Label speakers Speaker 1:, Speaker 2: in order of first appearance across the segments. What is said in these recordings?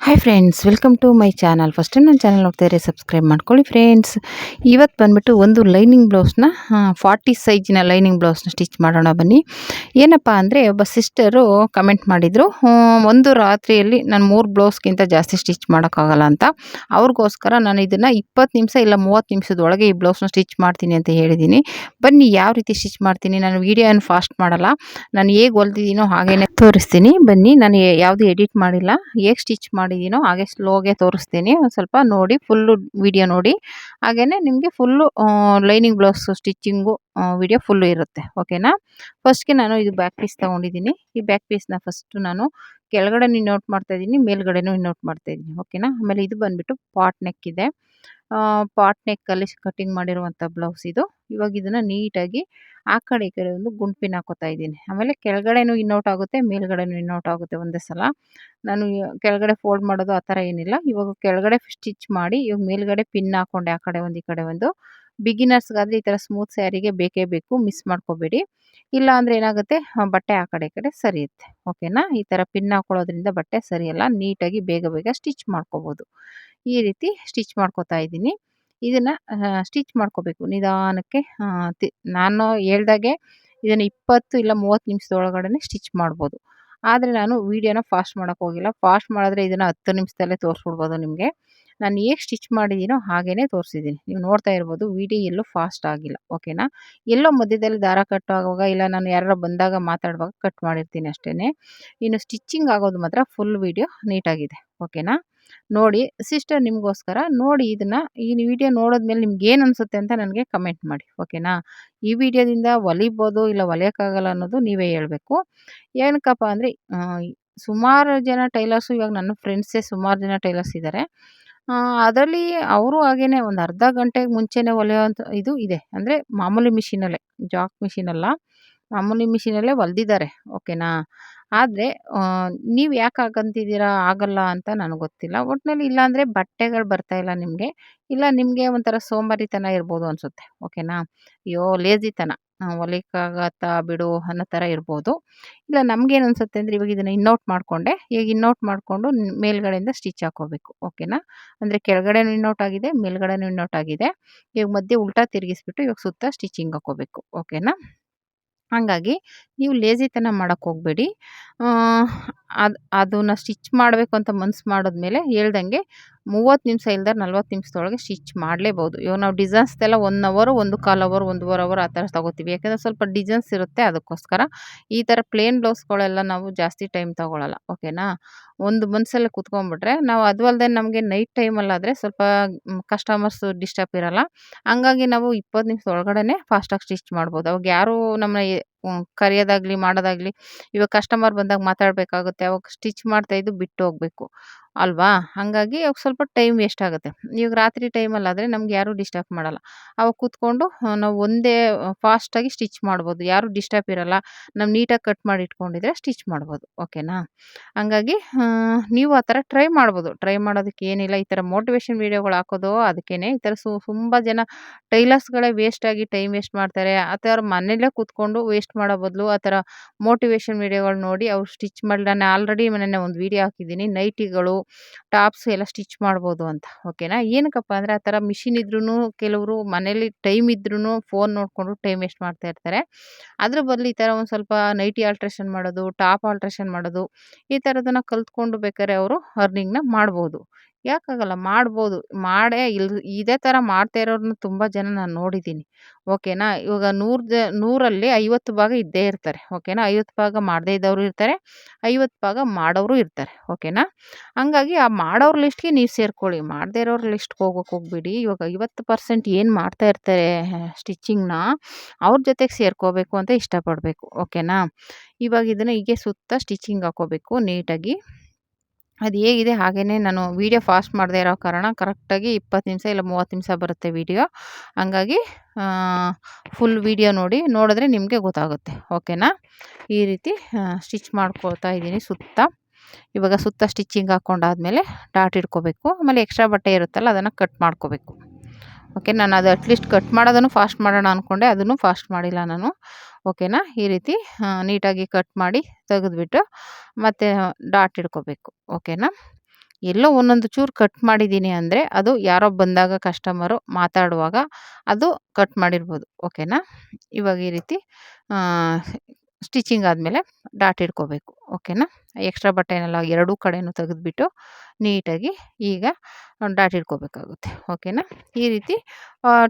Speaker 1: Hi friends, welcome to my channel. First time ನನ್ನ channel ನೋಡ್ತಾ ಇದ್ರೆ ಸಬ್ಸ್ಕ್ರೈಬ್ ಮಾಡ್ಕೊಳ್ಳಿ ಫ್ರೆಂಡ್ಸ್. ಇವತ್ತು ಬಂದುಬಿಟ್ಟು ಒಂದು ಲೈನಿಂಗ್ ಬ್ಲೌಸ್ನ 40 ಸೈಜಿನ ಲೈನಿಂಗ್ ಬ್ಲೌಸ್ನ ಸ್ಟಿಚ್ ಮಾಡೋಣ ಬನ್ನಿ. ಏನಪ್ಪ ಅಂದರೆ ಒಬ್ಬ ಸಿಸ್ಟರು ಕಮೆಂಟ್ ಮಾಡಿದರು, ಒಂದು ರಾತ್ರಿಯಲ್ಲಿ ನಾನು 3 ಬ್ಲೌಸ್ಗಿಂತ ಜಾಸ್ತಿ ಸ್ಟಿಚ್ ಮಾಡೋಕ್ಕಾಗಲ್ಲ ಅಂತ. ಅವ್ರಿಗೋಸ್ಕರ ನಾನು ಇದನ್ನು 20 ನಿಮಿಷ ಇಲ್ಲ 30 ನಿಮಿಷದೊಳಗೆ ಈ ಬ್ಲೌಸ್ನ ಸ್ಟಿಚ್ ಮಾಡ್ತೀನಿ ಅಂತ ಹೇಳಿದ್ದೀನಿ. ಬನ್ನಿ ಯಾವ ರೀತಿ ಸ್ಟಿಚ್ ಮಾಡ್ತೀನಿ. ನಾನು ವೀಡಿಯೋ ಏನು ಫಾಸ್ಟ್ ಮಾಡಲ್ಲ, ನಾನು ಹೇಗೆ ಹೊಲ್ದಿದ್ದೀನೋ ಹಾಗೇ ತೋರಿಸ್ತೀನಿ. ಬನ್ನಿ, ನಾನು ಯಾವುದು ಎಡಿಟ್ ಮಾಡಿಲ್ಲ, ಹೇಗೆ ಸ್ಟಿಚ್ ಮಾಡಿದ್ದೀನೋ ಹಾಗೆ ಸ್ಲೋಗೆ ತೋರಿಸ್ತೀನಿ. ಒಂದು ಸ್ವಲ್ಪ ನೋಡಿ, ಫುಲ್ಲು ವಿಡಿಯೋ ನೋಡಿ. ಹಾಗೆಯೇ ನಿಮಗೆ full lining blouse stitching video full ಇರುತ್ತೆ. ಓಕೆನಾ. ಫಸ್ಟ್ಗೆ ನಾನು ಇದು ಬ್ಯಾಕ್ ಪೀಸ್ ತೊಗೊಂಡಿದ್ದೀನಿ. ಈ ಬ್ಯಾಕ್ ಪೀಸ್ನ ಫಸ್ಟು ನಾನು ಕೆಳಗಡೆ ನೋಟ್ ಮಾಡ್ತಾಯಿದ್ದೀನಿ, ಮೇಲ್ಗಡೆನೂ ನೋಟ್ ಮಾಡ್ತಾಯಿದ್ದೀನಿ. ಓಕೆನಾ. ಆಮೇಲೆ ಇದು ಬಂದುಬಿಟ್ಟು ಪಾಟ್ ನೆಕ್ ಇದೆ. ಪಾಟ್ ನೆಕ್ಕಲ್ಲಿ ಕಟಿಂಗ್ ಮಾಡಿರುವಂಥ ಬ್ಲೌಸ್ ಇದು. ಇವಾಗ ಇದನ್ನು ನೀಟಾಗಿ ಆ ಕಡೆ ಈ ಕಡೆ ಒಂದು ಗುಂಡು ಪಿನ್ ಹಾಕೋತಾ ಇದ್ದೀನಿ. ಆಮೇಲೆ ಕೆಳಗಡೆನೂ ಇನ್ನೌಟ್ ಆಗುತ್ತೆ, ಮೇಲ್ಗಡೆನೂ ಇನ್ನೌಟ್ ಆಗುತ್ತೆ ಒಂದೇ ಸಲ. ನಾನು ಕೆಳಗಡೆ ಫೋಲ್ಡ್ ಮಾಡೋದು ಆ ಥರ ಏನಿಲ್ಲ. ಇವಾಗ ಕೆಳಗಡೆ ಸ್ಟಿಚ್ ಮಾಡಿ ಇವಾಗ ಮೇಲ್ಗಡೆ ಪಿನ್ ಹಾಕ್ಕೊಂಡೆ, ಆ ಕಡೆ ಒಂದು ಈ ಕಡೆ ಒಂದು. ಬಿಗಿನರ್ಸ್ಗಾದರೆ ಈ ಥರ ಸ್ಮೂತ್ ಸ್ಯಾರಿಗೆ ಬೇಕೇ ಬೇಕು, ಮಿಸ್ ಮಾಡ್ಕೋಬೇಡಿ. ಇಲ್ಲ ಅಂದರೆ ಏನಾಗುತ್ತೆ, ಬಟ್ಟೆ ಆ ಕಡೆ ಈ ಕಡೆ ಸರಿಯುತ್ತೆ. ಓಕೆನಾ. ಈ ಥರ ಪಿನ್ ಹಾಕೊಳ್ಳೋದ್ರಿಂದ ಬಟ್ಟೆ ಸರಿಯಲ್ಲ, ನೀಟಾಗಿ ಬೇಗ ಬೇಗ ಸ್ಟಿಚ್ ಮಾಡ್ಕೋಬೋದು. ಈ ರೀತಿ ಸ್ಟಿಚ್ ಮಾಡ್ಕೋತಾ ಇದ್ದೀನಿ. ಇದನ್ನು ಸ್ಟಿಚ್ ಮಾಡ್ಕೋಬೇಕು ನಿಧಾನಕ್ಕೆ. ನಾನು ಹೇಳ್ದಾಗೆ ಇದನ್ನು 20 ಇಲ್ಲ 30 ನಿಮಿಷದೊಳಗಡೆ ಸ್ಟಿಚ್ ಮಾಡ್ಬೋದು. ಆದರೆ ನಾನು ವೀಡಿಯೋನ ಫಾಸ್ಟ್ ಮಾಡೋಕ್ಕೆ ಹೋಗಿಲ್ಲ. ಫಾಸ್ಟ್ ಮಾಡಿದ್ರೆ ಇದನ್ನು 10 ನಿಮಿಷದಲ್ಲೇ ತೋರಿಸ್ಬಿಡ್ಬೋದು ನಿಮಗೆ. ನಾನು ಹೇಗೆ ಸ್ಟಿಚ್ ಮಾಡಿದ್ದೀನೋ ಹಾಗೇ ತೋರಿಸಿದ್ದೀನಿ. ನೀವು ನೋಡ್ತಾ ಇರ್ಬೋದು, ವೀಡಿಯೋ ಎಲ್ಲೂ ಫಾಸ್ಟ್ ಆಗಿಲ್ಲ. ಓಕೆನಾ. ಎಲ್ಲೋ ಮಧ್ಯದಲ್ಲಿ ದಾರ ಕಟ್ ಆಗುವಾಗ ಇಲ್ಲ ನಾನು ಯಾರೋ ಬಂದಾಗ ಮಾತಾಡುವಾಗ ಕಟ್ ಮಾಡಿರ್ತೀನಿ ಅಷ್ಟೇ. ಇನ್ನು ಸ್ಟಿಚಿಂಗ್ ಆಗೋದು ಮಾತ್ರ ಫುಲ್ ವೀಡಿಯೋ ನೀಟಾಗಿದೆ. ಓಕೆನಾ. ನೋಡಿ, ಸಿಸ್ಟರ್ ನಿಮಗೋಸ್ಕರ ನೋಡಿ, ಇದನ್ನು ಈ ವಿಡಿಯೋ ನೋಡಿದ್ಮೇಲೆ ನಿಮ್ಗೆ ಏನು ಅನಿಸುತ್ತೆ ಅಂತ ನನಗೆ ಕಮೆಂಟ್ ಮಾಡಿ. ಓಕೆನಾ. ಈ ವಿಡಿಯೋದಿಂದ ಹೊಲಿಬೋದು ಇಲ್ಲ ಹೊಲಿಯೋಕ್ಕಾಗಲ್ಲ ಅನ್ನೋದು ನೀವೇ ಹೇಳಬೇಕು. ಏನಕ್ಕಪ್ಪ ಅಂದರೆ ಸುಮಾರು ಜನ ಟೈಲರ್ಸು, ಇವಾಗ ನನ್ನ ಫ್ರೆಂಡ್ಸೇ ಸುಮಾರು ಜನ ಟೈಲರ್ಸ್ ಇದ್ದಾರೆ. ಅದರಲ್ಲಿ ಅವರು ಹಾಗೇನೆ ಒಂದು ಅರ್ಧ ಗಂಟೆಗೆ ಮುಂಚೆನೇ ಹೊಲಿಯೋವಂಥ ಇದು ಇದೆ. ಅಂದರೆ ಮಾಮೂಲಿ ಮಿಷಿನಲ್ಲೇ, ಜಾಕ್ ಮಿಷಿನಲ್ಲ, ಮಾಮೂಲಿ ಮಿಷಿನಲ್ಲೇ ಹೊಲ್ದಿದ್ದಾರೆ. ಓಕೆನಾ. ಆದರೆ ನೀವು ಯಾಕೆ ಹಾಗಂತಿದ್ದೀರಾ ಆಗಲ್ಲ ಅಂತ ನನಗೆ ಗೊತ್ತಿಲ್ಲ. ಒಟ್ಟಿನಲ್ಲಿ ಇಲ್ಲಾಂದರೆ ಬಟ್ಟೆಗಳು ಬರ್ತಾಯಿಲ್ಲ ನಿಮಗೆ, ಇಲ್ಲ ನಿಮಗೆ ಒಂಥರ ಸೋಂಬೇರಿತನ ಇರ್ಬೋದು ಅನಿಸುತ್ತೆ. ಓಕೆನಾ. ಅಯ್ಯೋ ಲೇಜಿತನ, ಹೊಲಿಯಕ್ಕಾಗತ್ತಾ ಬಿಡು ಅನ್ನೋ ಥರ ಇರ್ಬೋದು. ಇಲ್ಲ ನಮಗೇನು ಅನಿಸುತ್ತೆ ಅಂದರೆ ಇವಾಗ ಇದನ್ನು ಇನ್ನೌಟ್ ಮಾಡಿಕೊಂಡೆ, ಈಗ ಇನ್ನೌಟ್ ಮಾಡಿಕೊಂಡು ಮೇಲ್ಗಡೆಯಿಂದ ಸ್ಟಿಚ್ ಹಾಕ್ಕೋಬೇಕು. ಓಕೆನಾ. ಅಂದರೆ ಕೆಳಗಡೆನೂ ಇನ್ನೌಟ್ ಆಗಿದೆ, ಮೇಲ್ಗಡೆನೂ ಇನ್ನೌಟ್ ಆಗಿದೆ. ಇವಾಗ ಮಧ್ಯೆ ಉಲ್ಟಾ ತಿರುಗಿಸ್ಬಿಟ್ಟು ಇವಾಗ ಸುತ್ತ ಸ್ಟಿಚಿಂಗ್ ಹಾಕ್ಕೋಬೇಕು. ಓಕೆನಾ. ಹಾಗಾಗಿ ನೀವು ಲೇಜಿತನ ಮಾಡೋಕ್ಕೆ ಹೋಗಬೇಡಿ. ಅದನ್ನು ಸ್ಟಿಚ್ ಮಾಡಬೇಕು ಅಂತ ಮನ್ಸು ಮಾಡಿದ್ಮೇಲೆ ಹೇಳ್ದಂಗೆ 30 ನಿಮಿಷ ಇಲ್ದೇ 40 ನಿಮಿಷದೊಳಗೆ ಸ್ಟಿಚ್ ಮಾಡಲೇಬೋದು. ಇವಾಗ ನಾವು ಡಿಸೈನ್ಸ್ದೆಲ್ಲ 1 ಅವರ್, 1/4 ಅವರ್, 1.5 ಅವರ್ ಆ ಥರ ತೊಗೋತೀವಿ. ಯಾಕೆಂದರೆ ಸ್ವಲ್ಪ ಡಿಸೈನ್ಸ್ ಇರುತ್ತೆ ಅದಕ್ಕೋಸ್ಕರ. ಈ ಥರ ಪ್ಲೇನ್ ಬ್ಲೌಸ್ಗಳೆಲ್ಲ ನಾವು ಜಾಸ್ತಿ ಟೈಮ್ ತೊಗೊಳಲ್ಲ. ಓಕೆನಾ. ಒಂದು ಮನಸ್ಸಲ್ಲೇ ಕೂತ್ಕೊಂಡ್ಬಿಟ್ರೆ ನಾವು, ಅದು ಅಲ್ಲದೆ ನಮಗೆ ನೈಟ್ ಟೈಮಲ್ಲಾದರೆ ಸ್ವಲ್ಪ ಕಸ್ಟಮರ್ಸು ಡಿಸ್ಟರ್ಬ್ ಇರಲ್ಲ. ಹಂಗಾಗಿ ನಾವು 20 ನಿಮಿಷದ ಒಳಗಡೆನೇ ಫಾಸ್ಟಾಗಿ ಸ್ಟಿಚ್ ಮಾಡ್ಬೋದು. ಅವಾಗ ಯಾರೂ ನಮ್ಮನ್ನ ಕರೆಯೋದಾಗಲಿ ಮಾಡೋದಾಗಲಿ, ಇವಾಗ ಕಸ್ಟಮರ್ ಬಂದಾಗ ಮಾತಾಡಬೇಕಾಗುತ್ತೆ, ಅವಾಗ ಸ್ಟಿಚ್ ಮಾಡ್ತಾಯಿದ್ದು ಬಿಟ್ಟು ಹೋಗಬೇಕು ಅಲ್ವಾ. ಹಾಗಾಗಿ ಅವಾಗ ಸ್ವಲ್ಪ ಟೈಮ್ ವೇಸ್ಟ್ ಆಗುತ್ತೆ. ಇವಾಗ ರಾತ್ರಿ ಟೈಮಲ್ಲಾದರೆ ನಮ್ಗೆ ಯಾರೂ ಡಿಸ್ಟರ್ಬ್ ಮಾಡಲ್ಲ. ಅವಾಗ ಕೂತ್ಕೊಂಡು ನಾವು ಒಂದೇ ಫಾಸ್ಟಾಗಿ ಸ್ಟಿಚ್ ಮಾಡ್ಬೋದು, ಯಾರೂ ಡಿಸ್ಟರ್ಬ್ ಇರಲ್ಲ. ನಾವು ನೀಟಾಗಿ ಕಟ್ ಮಾಡಿ ಇಟ್ಕೊಂಡಿದ್ರೆ ಸ್ಟಿಚ್ ಮಾಡ್ಬೋದು. ಓಕೆನಾ. ಹಂಗಾಗಿ ನೀವು ಆ ಥರ ಟ್ರೈ ಮಾಡ್ಬೋದು. ಟ್ರೈ ಮಾಡೋದಕ್ಕೆ ಏನಿಲ್ಲ, ಈ ಥರ ಮೋಟಿವೇಶನ್ ವೀಡಿಯೋಗಳು ಹಾಕೋದು ಅದಕ್ಕೇನೆ. ಈ ಥರ ತುಂಬ ಜನ ಟೈಲರ್ಸ್ಗಳೇ ವೇಸ್ಟಾಗಿ ಟೈಮ್ ವೇಸ್ಟ್ ಮಾಡ್ತಾರೆ. ಆ ಥರ ಮನೇಲೇ ಕೂತ್ಕೊಂಡು ವೇಸ್ಟ್ ಮಾಡೋ ಬದಲು ಆ ಥರ ಮೋಟಿವೇಶನ್ ವೀಡಿಯೋಗಳು ನೋಡಿ ಅವ್ರು ಸ್ಟಿಚ್ ಮಾಡಿ, ನಾನು ಆಲ್ರೆಡಿ ಮೊನ್ನೆ ಒಂದು ವೀಡಿಯೋ ಹಾಕಿದ್ದೀನಿ, ನೈಟಿಗಳು, ಟಾಪ್ಸ್ ಎಲ್ಲ ಸ್ಟಿಚ್ ಮಾಡ್ಬೋದು ಅಂತ. ಓಕೆನಾ. ಏನಕ್ಕಪ್ಪ ಅಂದರೆ ಆ ಥರ ಮಿಷಿನ್ ಇದ್ರೂ ಕೆಲವರು ಮನೇಲಿ ಟೈಮ್ ಇದ್ರೂ ಫೋನ್ ನೋಡಿಕೊಂಡು ಟೈಮ್ ವೇಸ್ಟ್ ಮಾಡ್ತಾ ಇರ್ತಾರೆ. ಅದ್ರ ಬದಲು ಈ ಥರ ಒಂದು ಸ್ವಲ್ಪ ನೈಟಿ ಆಲ್ಟ್ರೇಷನ್ ಮಾಡೋದು, ಟಾಪ್ ಆಲ್ಟ್ರೇಷನ್ ಮಾಡೋದು, ಈ ಥರದನ್ನು ಕಲ್ತ್ಕೊಂಡು ಬೇಕಾದ್ರೆ ಅವರು ಅರ್ನಿಂಗ್ನ ಮಾಡ್ಬೋದು. ಯಾಕಾಗಲ್ಲ, ಮಾಡ್ಬೋದು. ಮಾಡೇ ಇದೇ ಥರ ಮಾಡ್ತಾ ಇರೋರನ್ನ ತುಂಬ ಜನ ನಾನು ನೋಡಿದ್ದೀನಿ. ಓಕೆನಾ. ಇವಾಗ 100ರಲ್ಲಿ 50 ಭಾಗ ಇದ್ದೇ ಇರ್ತಾರೆ. ಓಕೆನಾ. 50 ಭಾಗ ಮಾಡದೇ ಇದ್ದವರು ಇರ್ತಾರೆ, 50 ಭಾಗ ಮಾಡೋರು ಇರ್ತಾರೆ. ಓಕೆನಾ. ಹಂಗಾಗಿ ಆ ಮಾಡೋರ ಲಿಸ್ಟ್ಗೆ ನೀವು ಸೇರ್ಕೊಳ್ಳಿ, ಮಾಡದೇ ಇರೋರ ಲಿಸ್ಟ್ಗೆ ಹೋಗಬೇಡಿ. ಇವಾಗ 50% ಏನು ಮಾಡ್ತಾ ಇರ್ತಾರೆ ಸ್ಟಿಚಿಂಗ್ನ, ಅವ್ರ ಜೊತೆಗೆ ಸೇರ್ಕೋಬೇಕು ಅಂತ ಇಷ್ಟಪಡಬೇಕು. ಓಕೆನಾ. ಇವಾಗ ಇದನ್ನು ಹೀಗೆ ಸುತ್ತ ಸ್ಟಿಚಿಂಗ್ ಹಾಕ್ಕೋಬೇಕು ನೀಟಾಗಿ. ಅದು ಹೇಗಿದೆ ಹಾಗೇನೇ, ನಾನು ವೀಡಿಯೋ ಫಾಸ್ಟ್ ಮಾಡದೇ ಇರೋ ಕಾರಣ ಕರೆಕ್ಟಾಗಿ 20 ನಿಮಿಷ ಇಲ್ಲ 30 ನಿಮಿಷ ಬರುತ್ತೆ ವೀಡಿಯೋ. ಹಂಗಾಗಿ ಫುಲ್ ವೀಡಿಯೋ ನೋಡಿದ್ರೆ ನಿಮಗೆ ಗೊತ್ತಾಗುತ್ತೆ. ಓಕೆನಾ. ಈ ರೀತಿ ಸ್ಟಿಚ್ ಮಾಡ್ಕೊಳ್ತಾ ಇದ್ದೀನಿ ಸುತ್ತ. ಇವಾಗ ಸುತ್ತ ಸ್ಟಿಚಿಂಗ್ ಹಾಕ್ಕೊಂಡಾದ್ಮೇಲೆ ಡಾಟ್ ಇಟ್ಕೋಬೇಕು. ಆಮೇಲೆ ಎಕ್ಸ್ಟ್ರಾ ಬಟ್ಟೆ ಇರುತ್ತಲ್ಲ ಅದನ್ನು ಕಟ್ ಮಾಡ್ಕೋಬೇಕು. ಓಕೆ. ನಾನು ಅದು ಅಟ್ಲೀಸ್ಟ್ ಕಟ್ ಮಾಡೋದನ್ನು ಫಾಸ್ಟ್ ಮಾಡೋಣ ಅಂದ್ಕೊಂಡೆ, ಅದನ್ನು ಫಾಸ್ಟ್ ಮಾಡಿಲ್ಲ ನಾನು. ಓಕೆನಾ. ಈ ರೀತಿ ನೀಟಾಗಿ ಕಟ್ ಮಾಡಿ ತೆಗೆದ್ಬಿಟ್ಟು ಮತ್ತೆ ಡಾಟ್ ಇಟ್ಕೋಬೇಕು. ಓಕೆನಾ. ಎಲ್ಲೋ ಒಂದೊಂದು ಚೂರು ಕಟ್ ಮಾಡಿದ್ದೀನಿ ಅಂದರೆ ಅದು ಯಾರೋ ಬಂದಾಗ ಕಸ್ಟಮರು ಮಾತಾಡುವಾಗ ಅದು ಕಟ್ ಮಾಡಿರ್ಬೋದು. ಓಕೆನಾ? ಇವಾಗ ಈ ರೀತಿ ಆ, ಸ್ಟಿಚಿಂಗ್ ಆದಮೇಲೆ ಡಾಟ್ ಇಟ್ಕೋಬೇಕು. ಓಕೆನಾ? ಎಕ್ಸ್ಟ್ರಾ ಬಟ್ಟೆನೆಲ್ಲ ಎರಡೂ ಕಡೆನೂ ತೆಗೆದ್ಬಿಟ್ಟು ನೀಟಾಗಿ ಈಗ ಡಾಟ್ ಇಟ್ಕೋಬೇಕಾಗುತ್ತೆ. ಓಕೆನಾ? ಈ ರೀತಿ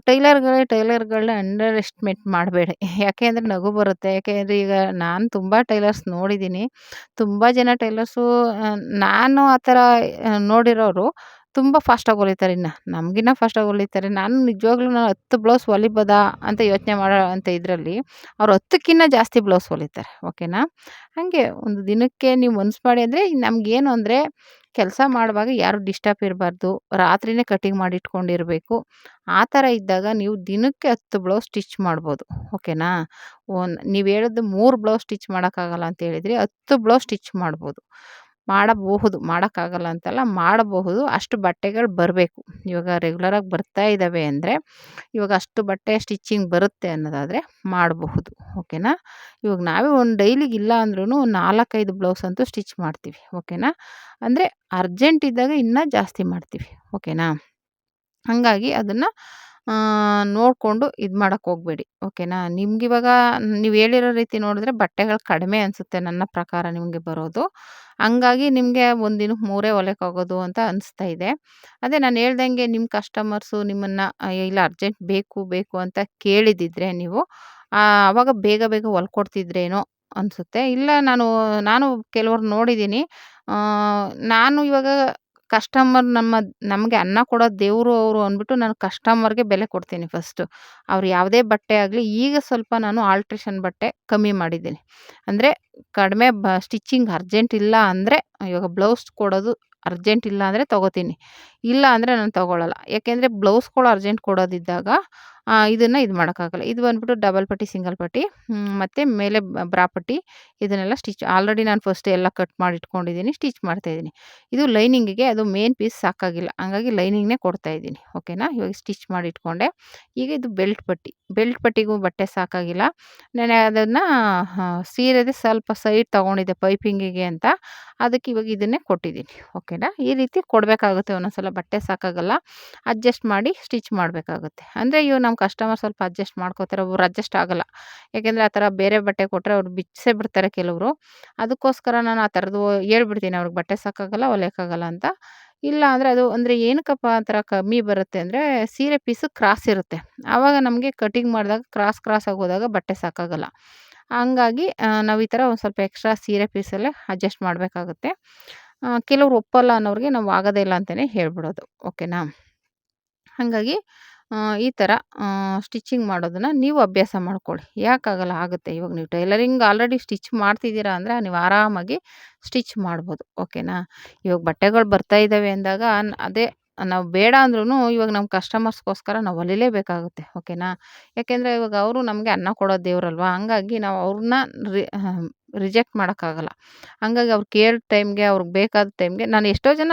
Speaker 1: ಟೈಲರ್‌ಗಳನ್ನ ಅಂಡರ್ ಎಸ್ಟಿಮೇಟ್ ಮಾಡಬೇಡಿ. ಯಾಕೆ ಅಂದರೆ ನಗು ಬರುತ್ತೆ. ಯಾಕೆಂದರೆ ಈಗ ನಾನು ತುಂಬ ಟೈಲರ್ಸ್ ನೋಡಿದ್ದೀನಿ. ತುಂಬ ಜನ ಟೈಲರ್ಸು ನಾನು ಆ ಥರ ನೋಡಿರೋರು ತುಂಬ ಫಾಸ್ಟಾಗಿ ಹೊಲಿತಾರೆ ನಮಗಿನ್ನ ಫಾಸ್ಟಾಗಿ ಹೊಲಿತಾರೆ. ನಾನು ನಿಜವಾಗ್ಲೂ 10 ಬ್ಲೌಸ್ ಹೊಲಿಬೋದಾ ಅಂತ ಯೋಚನೆ ಮಾಡೋ ಅಂಥ ಇದರಲ್ಲಿ ಅವ್ರು 10ಕ್ಕಿಂತ ಜಾಸ್ತಿ ಬ್ಲೌಸ್ ಹೊಲಿತಾರೆ. ಓಕೆನಾ? ಹಾಗೆ ಒಂದು ದಿನಕ್ಕೆ ನೀವು ಮನ್ಸು ಮಾಡಿ ಅಂದರೆ ನಮಗೇನು ಅಂದರೆ ಕೆಲಸ ಮಾಡುವಾಗ ಯಾರು ಡಿಸ್ಟರ್ಬ್ ಇರಬಾರ್ದು. ರಾತ್ರಿನೇ ಕಟಿಂಗ್ ಮಾಡಿ ಇಟ್ಕೊಂಡಿರಬೇಕು. ಆ ಥರ ಇದ್ದಾಗ ನೀವು ದಿನಕ್ಕೆ 10 ಬ್ಲೌಸ್ ಸ್ಟಿಚ್ ಮಾಡ್ಬೋದು. ಓಕೆನಾ? ನೀವು ಹೇಳಿದ್ದು 3 ಬ್ಲೌಸ್ ಸ್ಟಿಚ್ ಮಾಡೋಕ್ಕಾಗಲ್ಲ ಅಂತ ಹೇಳಿದ್ರಿ. 10 ಬ್ಲೌಸ್ ಸ್ಟಿಚ್ ಮಾಡ್ಬೋದು. ಮಾಡಬಹುದು, ಮಾಡೋಕ್ಕಾಗಲ್ಲ ಅಂತಲ್ಲ, ಮಾಡಬಹುದು. ಅಷ್ಟು ಬಟ್ಟೆಗಳು ಬರಬೇಕು. ಇವಾಗ ರೆಗ್ಯುಲರಾಗಿ ಬರ್ತಾ ಇದ್ದಾವೆ ಅಂದರೆ ಇವಾಗ ಅಷ್ಟು ಬಟ್ಟೆ ಸ್ಟಿಚಿಂಗ್ ಬರುತ್ತೆ ಅನ್ನೋದಾದರೆ ಮಾಡಬಹುದು. ಓಕೆನಾ? ಇವಾಗ ನಾವೇ ಒಂದು ಡೈಲಿಗೆ ಇಲ್ಲ ಅಂದ್ರೂ 4, 5 ಬ್ಲೌಸ್ ಅಂತೂ ಸ್ಟಿಚ್ ಮಾಡ್ತೀವಿ. ಓಕೆನಾ? ಅಂದರೆ ಅರ್ಜೆಂಟ್ ಇದ್ದಾಗ ಇನ್ನೂ ಜಾಸ್ತಿ ಮಾಡ್ತೀವಿ. ಓಕೆನಾ? ಹಾಗಾಗಿ ಅದನ್ನು ನೋಡಿಕೊಂಡು ಇದು ಮಾಡೋಕ್ಕೆ ಹೋಗಬೇಡಿ. ಓಕೆನಾ? ನಿಮ್ಗಿವಾಗ ನೀವು ಹೇಳಿರೋ ರೀತಿ ನೋಡಿದ್ರೆ ಬಟ್ಟೆಗಳು ಕಡಿಮೆ ಅನಿಸುತ್ತೆ ನನ್ನ ಪ್ರಕಾರ ನಿಮಗೆ ಬರೋದು. ಹಂಗಾಗಿ ನಿಮಗೆ ಒಂದು ದಿನಕ್ಕೆ 3 ಹೊಲಿಯೋಕ್ಕಾಗೋದು ಅಂತ ಅನಿಸ್ತಾ ಇದೆ. ಅದೇ ನಾನು ಹೇಳ್ದಂಗೆ ನಿಮ್ಮ ಕಸ್ಟಮರ್ಸು ನಿಮ್ಮನ್ನು ಇಲ್ಲ ಅರ್ಜೆಂಟ್ ಬೇಕು, ಬೇಕು ಅಂತ ಕೇಳಿದಿದ್ರೆ ನೀವು ಆವಾಗ ಬೇಗ ಬೇಗ ಹೊಲ್ಕೊಡ್ತಿದ್ರೇನೋ ಅನಿಸುತ್ತೆ. ಇಲ್ಲ ನಾನು ಕೆಲವ್ರನ್ನ ನೋಡಿದ್ದೀನಿ. ನಾನು ಇವಾಗ ಕಸ್ಟಮರ್ ನಮಗೆ ಅನ್ನ ಕೊಡೋ ದೇವರು ಅವರು ಅಂದ್ಬಿಟ್ಟು ನಾನು ಕಸ್ಟಮರ್‌ಗೆ ಬೆಲೆ ಕೊಡ್ತೀನಿ ಫಸ್ಟು. ಅವ್ರು ಯಾವುದೇ ಬಟ್ಟೆ ಆಗಲಿ ಈಗ ಸ್ವಲ್ಪ ನಾನು ಆಲ್ಟ್ರೇಷನ್ ಬಟ್ಟೆ ಕಮ್ಮಿ ಮಾಡಿದ್ದೀನಿ. ಅಂದರೆ ಕಡಿಮೆ ಸ್ಟಿಚಿಂಗ್ ಅರ್ಜೆಂಟ್ ಇಲ್ಲ ಅಂದರೆ ಇವಾಗ ಬ್ಲೌಸ್ ಕೊಡೋದು ಅರ್ಜೆಂಟ್ ಇಲ್ಲ ಅಂದರೆ ತೊಗೋತೀನಿ. ಇಲ್ಲ ಅಂದರೆ ನಾನು ತೊಗೊಳಲ್ಲ. ಯಾಕೆಂದರೆ ಬ್ಲೌಸ್ಗಳು ಅರ್ಜೆಂಟ್ ಕೊಡೋದಿದ್ದಾಗ ಇದನ್ನು ಇದು ಮಾಡೋಕ್ಕಾಗಲ್ಲ. ಇದು ಬಂದ್ಬಿಟ್ಟು ಡಬಲ್ ಪಟ್ಟಿ, ಸಿಂಗಲ್ ಪಟ್ಟಿ ಮತ್ತು ಮೇಲೆ ಬ್ರಾ ಪಟ್ಟಿ ಇದನ್ನೆಲ್ಲ ಆಲ್ರೆಡಿ ನಾನು ಫಸ್ಟ್ ಎಲ್ಲ ಕಟ್ ಮಾಡಿ ಇಟ್ಕೊಂಡಿದ್ದೀನಿ. ಸ್ಟಿಚ್ ಮಾಡ್ತಾಯಿದ್ದೀನಿ. ಇದು ಲೈನಿಂಗಿಗೆ ಅದು ಮೇನ್ ಪೀಸ್ ಸಾಕಾಗಿಲ್ಲ. ಹಂಗಾಗಿ ಲೈನಿಂಗ್‌ನೇ ಕೊಡ್ತಾಯಿದ್ದೀನಿ. ಓಕೆನಾ? ಇವಾಗ ಸ್ಟಿಚ್ ಮಾಡಿ ಇಟ್ಕೊಂಡೆ. ಈಗ ಇದು ಬೆಲ್ಟ್ ಪಟ್ಟಿ. ಬೆಲ್ಟ್ ಪಟ್ಟಿಗೂ ಬಟ್ಟೆ ಸಾಕಾಗಿಲ್ಲ. ನಾನು ಅದನ್ನು ಸೀರೆದೇ ಸ್ವಲ್ಪ ಸೈಡ್ ತೊಗೊಂಡಿದ್ದೆ ಪೈಪಿಂಗಿಗೆ ಅಂತ. ಅದಕ್ಕೆ ಇವಾಗ ಇದನ್ನೇ ಕೊಟ್ಟಿದ್ದೀನಿ. ಓಕೆನಾ? ಈ ರೀತಿ ಕೊಡಬೇಕಾಗುತ್ತೆ. ಒಂದೊಂದು ಸಲ ಬಟ್ಟೆ ಸಾಕಾಗಲ್ಲ. ಅಡ್ಜಸ್ಟ್ ಮಾಡಿ ಸ್ಟಿಚ್ ಮಾಡಬೇಕಾಗುತ್ತೆ. ಅಂದರೆ ಇವು ನಮ್ಮ ಕಸ್ಟಮರ್ ಸ್ವಲ್ಪ ಅಡ್ಜಸ್ಟ್ ಮಾಡ್ಕೋತಾರೆ. ಒಬ್ಬರು ಅಡ್ಜಸ್ಟ್ ಆಗಲ್ಲ. ಯಾಕೆಂದರೆ ಆ ಥರ ಬೇರೆ ಬಟ್ಟೆ ಕೊಟ್ಟರೆ ಅವ್ರು ಬಿಚ್ಚೇ ಬಿಡ್ತಾರೆ ಕೆಲವರು. ಅದಕ್ಕೋಸ್ಕರ ನಾನು ಆ ಥರದ್ದು ಹೇಳ್ಬಿಡ್ತೀನಿ ಅವ್ರಿಗೆ ಬಟ್ಟೆ ಸಾಕಾಗಲ್ಲ, ಹೊಲಿಯೋಕ್ಕಾಗಲ್ಲ ಅಂತ. ಇಲ್ಲ ಅಂದರೆ ಅದು ಅಂದರೆ ಏನಕ್ಕಪ್ಪ ಆ ಥರ ಕಮ್ಮಿ ಬರುತ್ತೆ ಅಂದರೆ ಸೀರೆ ಪೀಸು ಕ್ರಾಸ್ ಇರುತ್ತೆ. ಆವಾಗ ನಮಗೆ ಕಟಿಂಗ್ ಮಾಡಿದಾಗ ಕ್ರಾಸ್ ಆಗಿ ಹೋದಾಗ ಬಟ್ಟೆ ಸಾಕಾಗಲ್ಲ. ಹಂಗಾಗಿ ನಾವು ಈ ಥರ ಒಂದು ಸ್ವಲ್ಪ ಎಕ್ಸ್ಟ್ರಾ ಸೀರೆ ಪೀಸಲ್ಲೇ ಅಡ್ಜಸ್ಟ್ ಮಾಡಬೇಕಾಗುತ್ತೆ. ಕೆಲವ್ರು ಒಪ್ಪಲ್ಲ ಅನ್ನೋರಿಗೆ ನಾವು ಆಗೋದೇ ಇಲ್ಲ ಅಂತಲೇ ಹೇಳ್ಬಿಡೋದು. ಓಕೆನಾ? ಹಾಗಾಗಿ ಈ ಥರ ಸ್ಟಿಚಿಂಗ್ ಮಾಡೋದನ್ನು ನೀವು ಅಭ್ಯಾಸ ಮಾಡ್ಕೊಳ್ಳಿ. ಯಾಕಾಗಲ್ಲ? ಆಗುತ್ತೆ. ಇವಾಗ ನೀವು ಟೈಲರಿಂಗ್ ಆಲ್ರೆಡಿ ಸ್ಟಿಚ್ ಮಾಡ್ತಿದ್ದೀರಾ ಅಂದರೆ ನೀವು ಆರಾಮಾಗಿ ಸ್ಟಿಚ್ ಮಾಡ್ಬೋದು. ಓಕೆನಾ? ಇವಾಗ ಬಟ್ಟೆಗಳು ಬರ್ತಾ ಇದ್ದಾವೆ ಅಂದಾಗ ಅದೇ ನಾವು ಬೇಡ ಅಂದ್ರೂ ಇವಾಗ ನಮ್ಮ ಕಸ್ಟಮರ್ಸ್‌ಗೋಸ್ಕರ ನಾವು ಹೊಲಿಲೇಬೇಕಾಗುತ್ತೆ. ಓಕೆನಾ? ಯಾಕೆಂದರೆ ಇವಾಗ ಅವರು ನಮಗೆ ಅನ್ನ ಕೊಡೋ ದೇವ್ರಲ್ವಾ? ಹಂಗಾಗಿ ನಾವು ಅವ್ರನ್ನ ರಿಜೆಕ್ಟ್ ಮಾಡೋಕ್ಕಾಗಲ್ಲ. ಹಂಗಾಗಿ ಅವ್ರು ಕೇಳೋ ಟೈಮ್‌ಗೆ ಅವ್ರಿಗೆ ಬೇಕಾದ ಟೈಮ್‌ಗೆ ನಾನು ಎಷ್ಟೋ ಜನ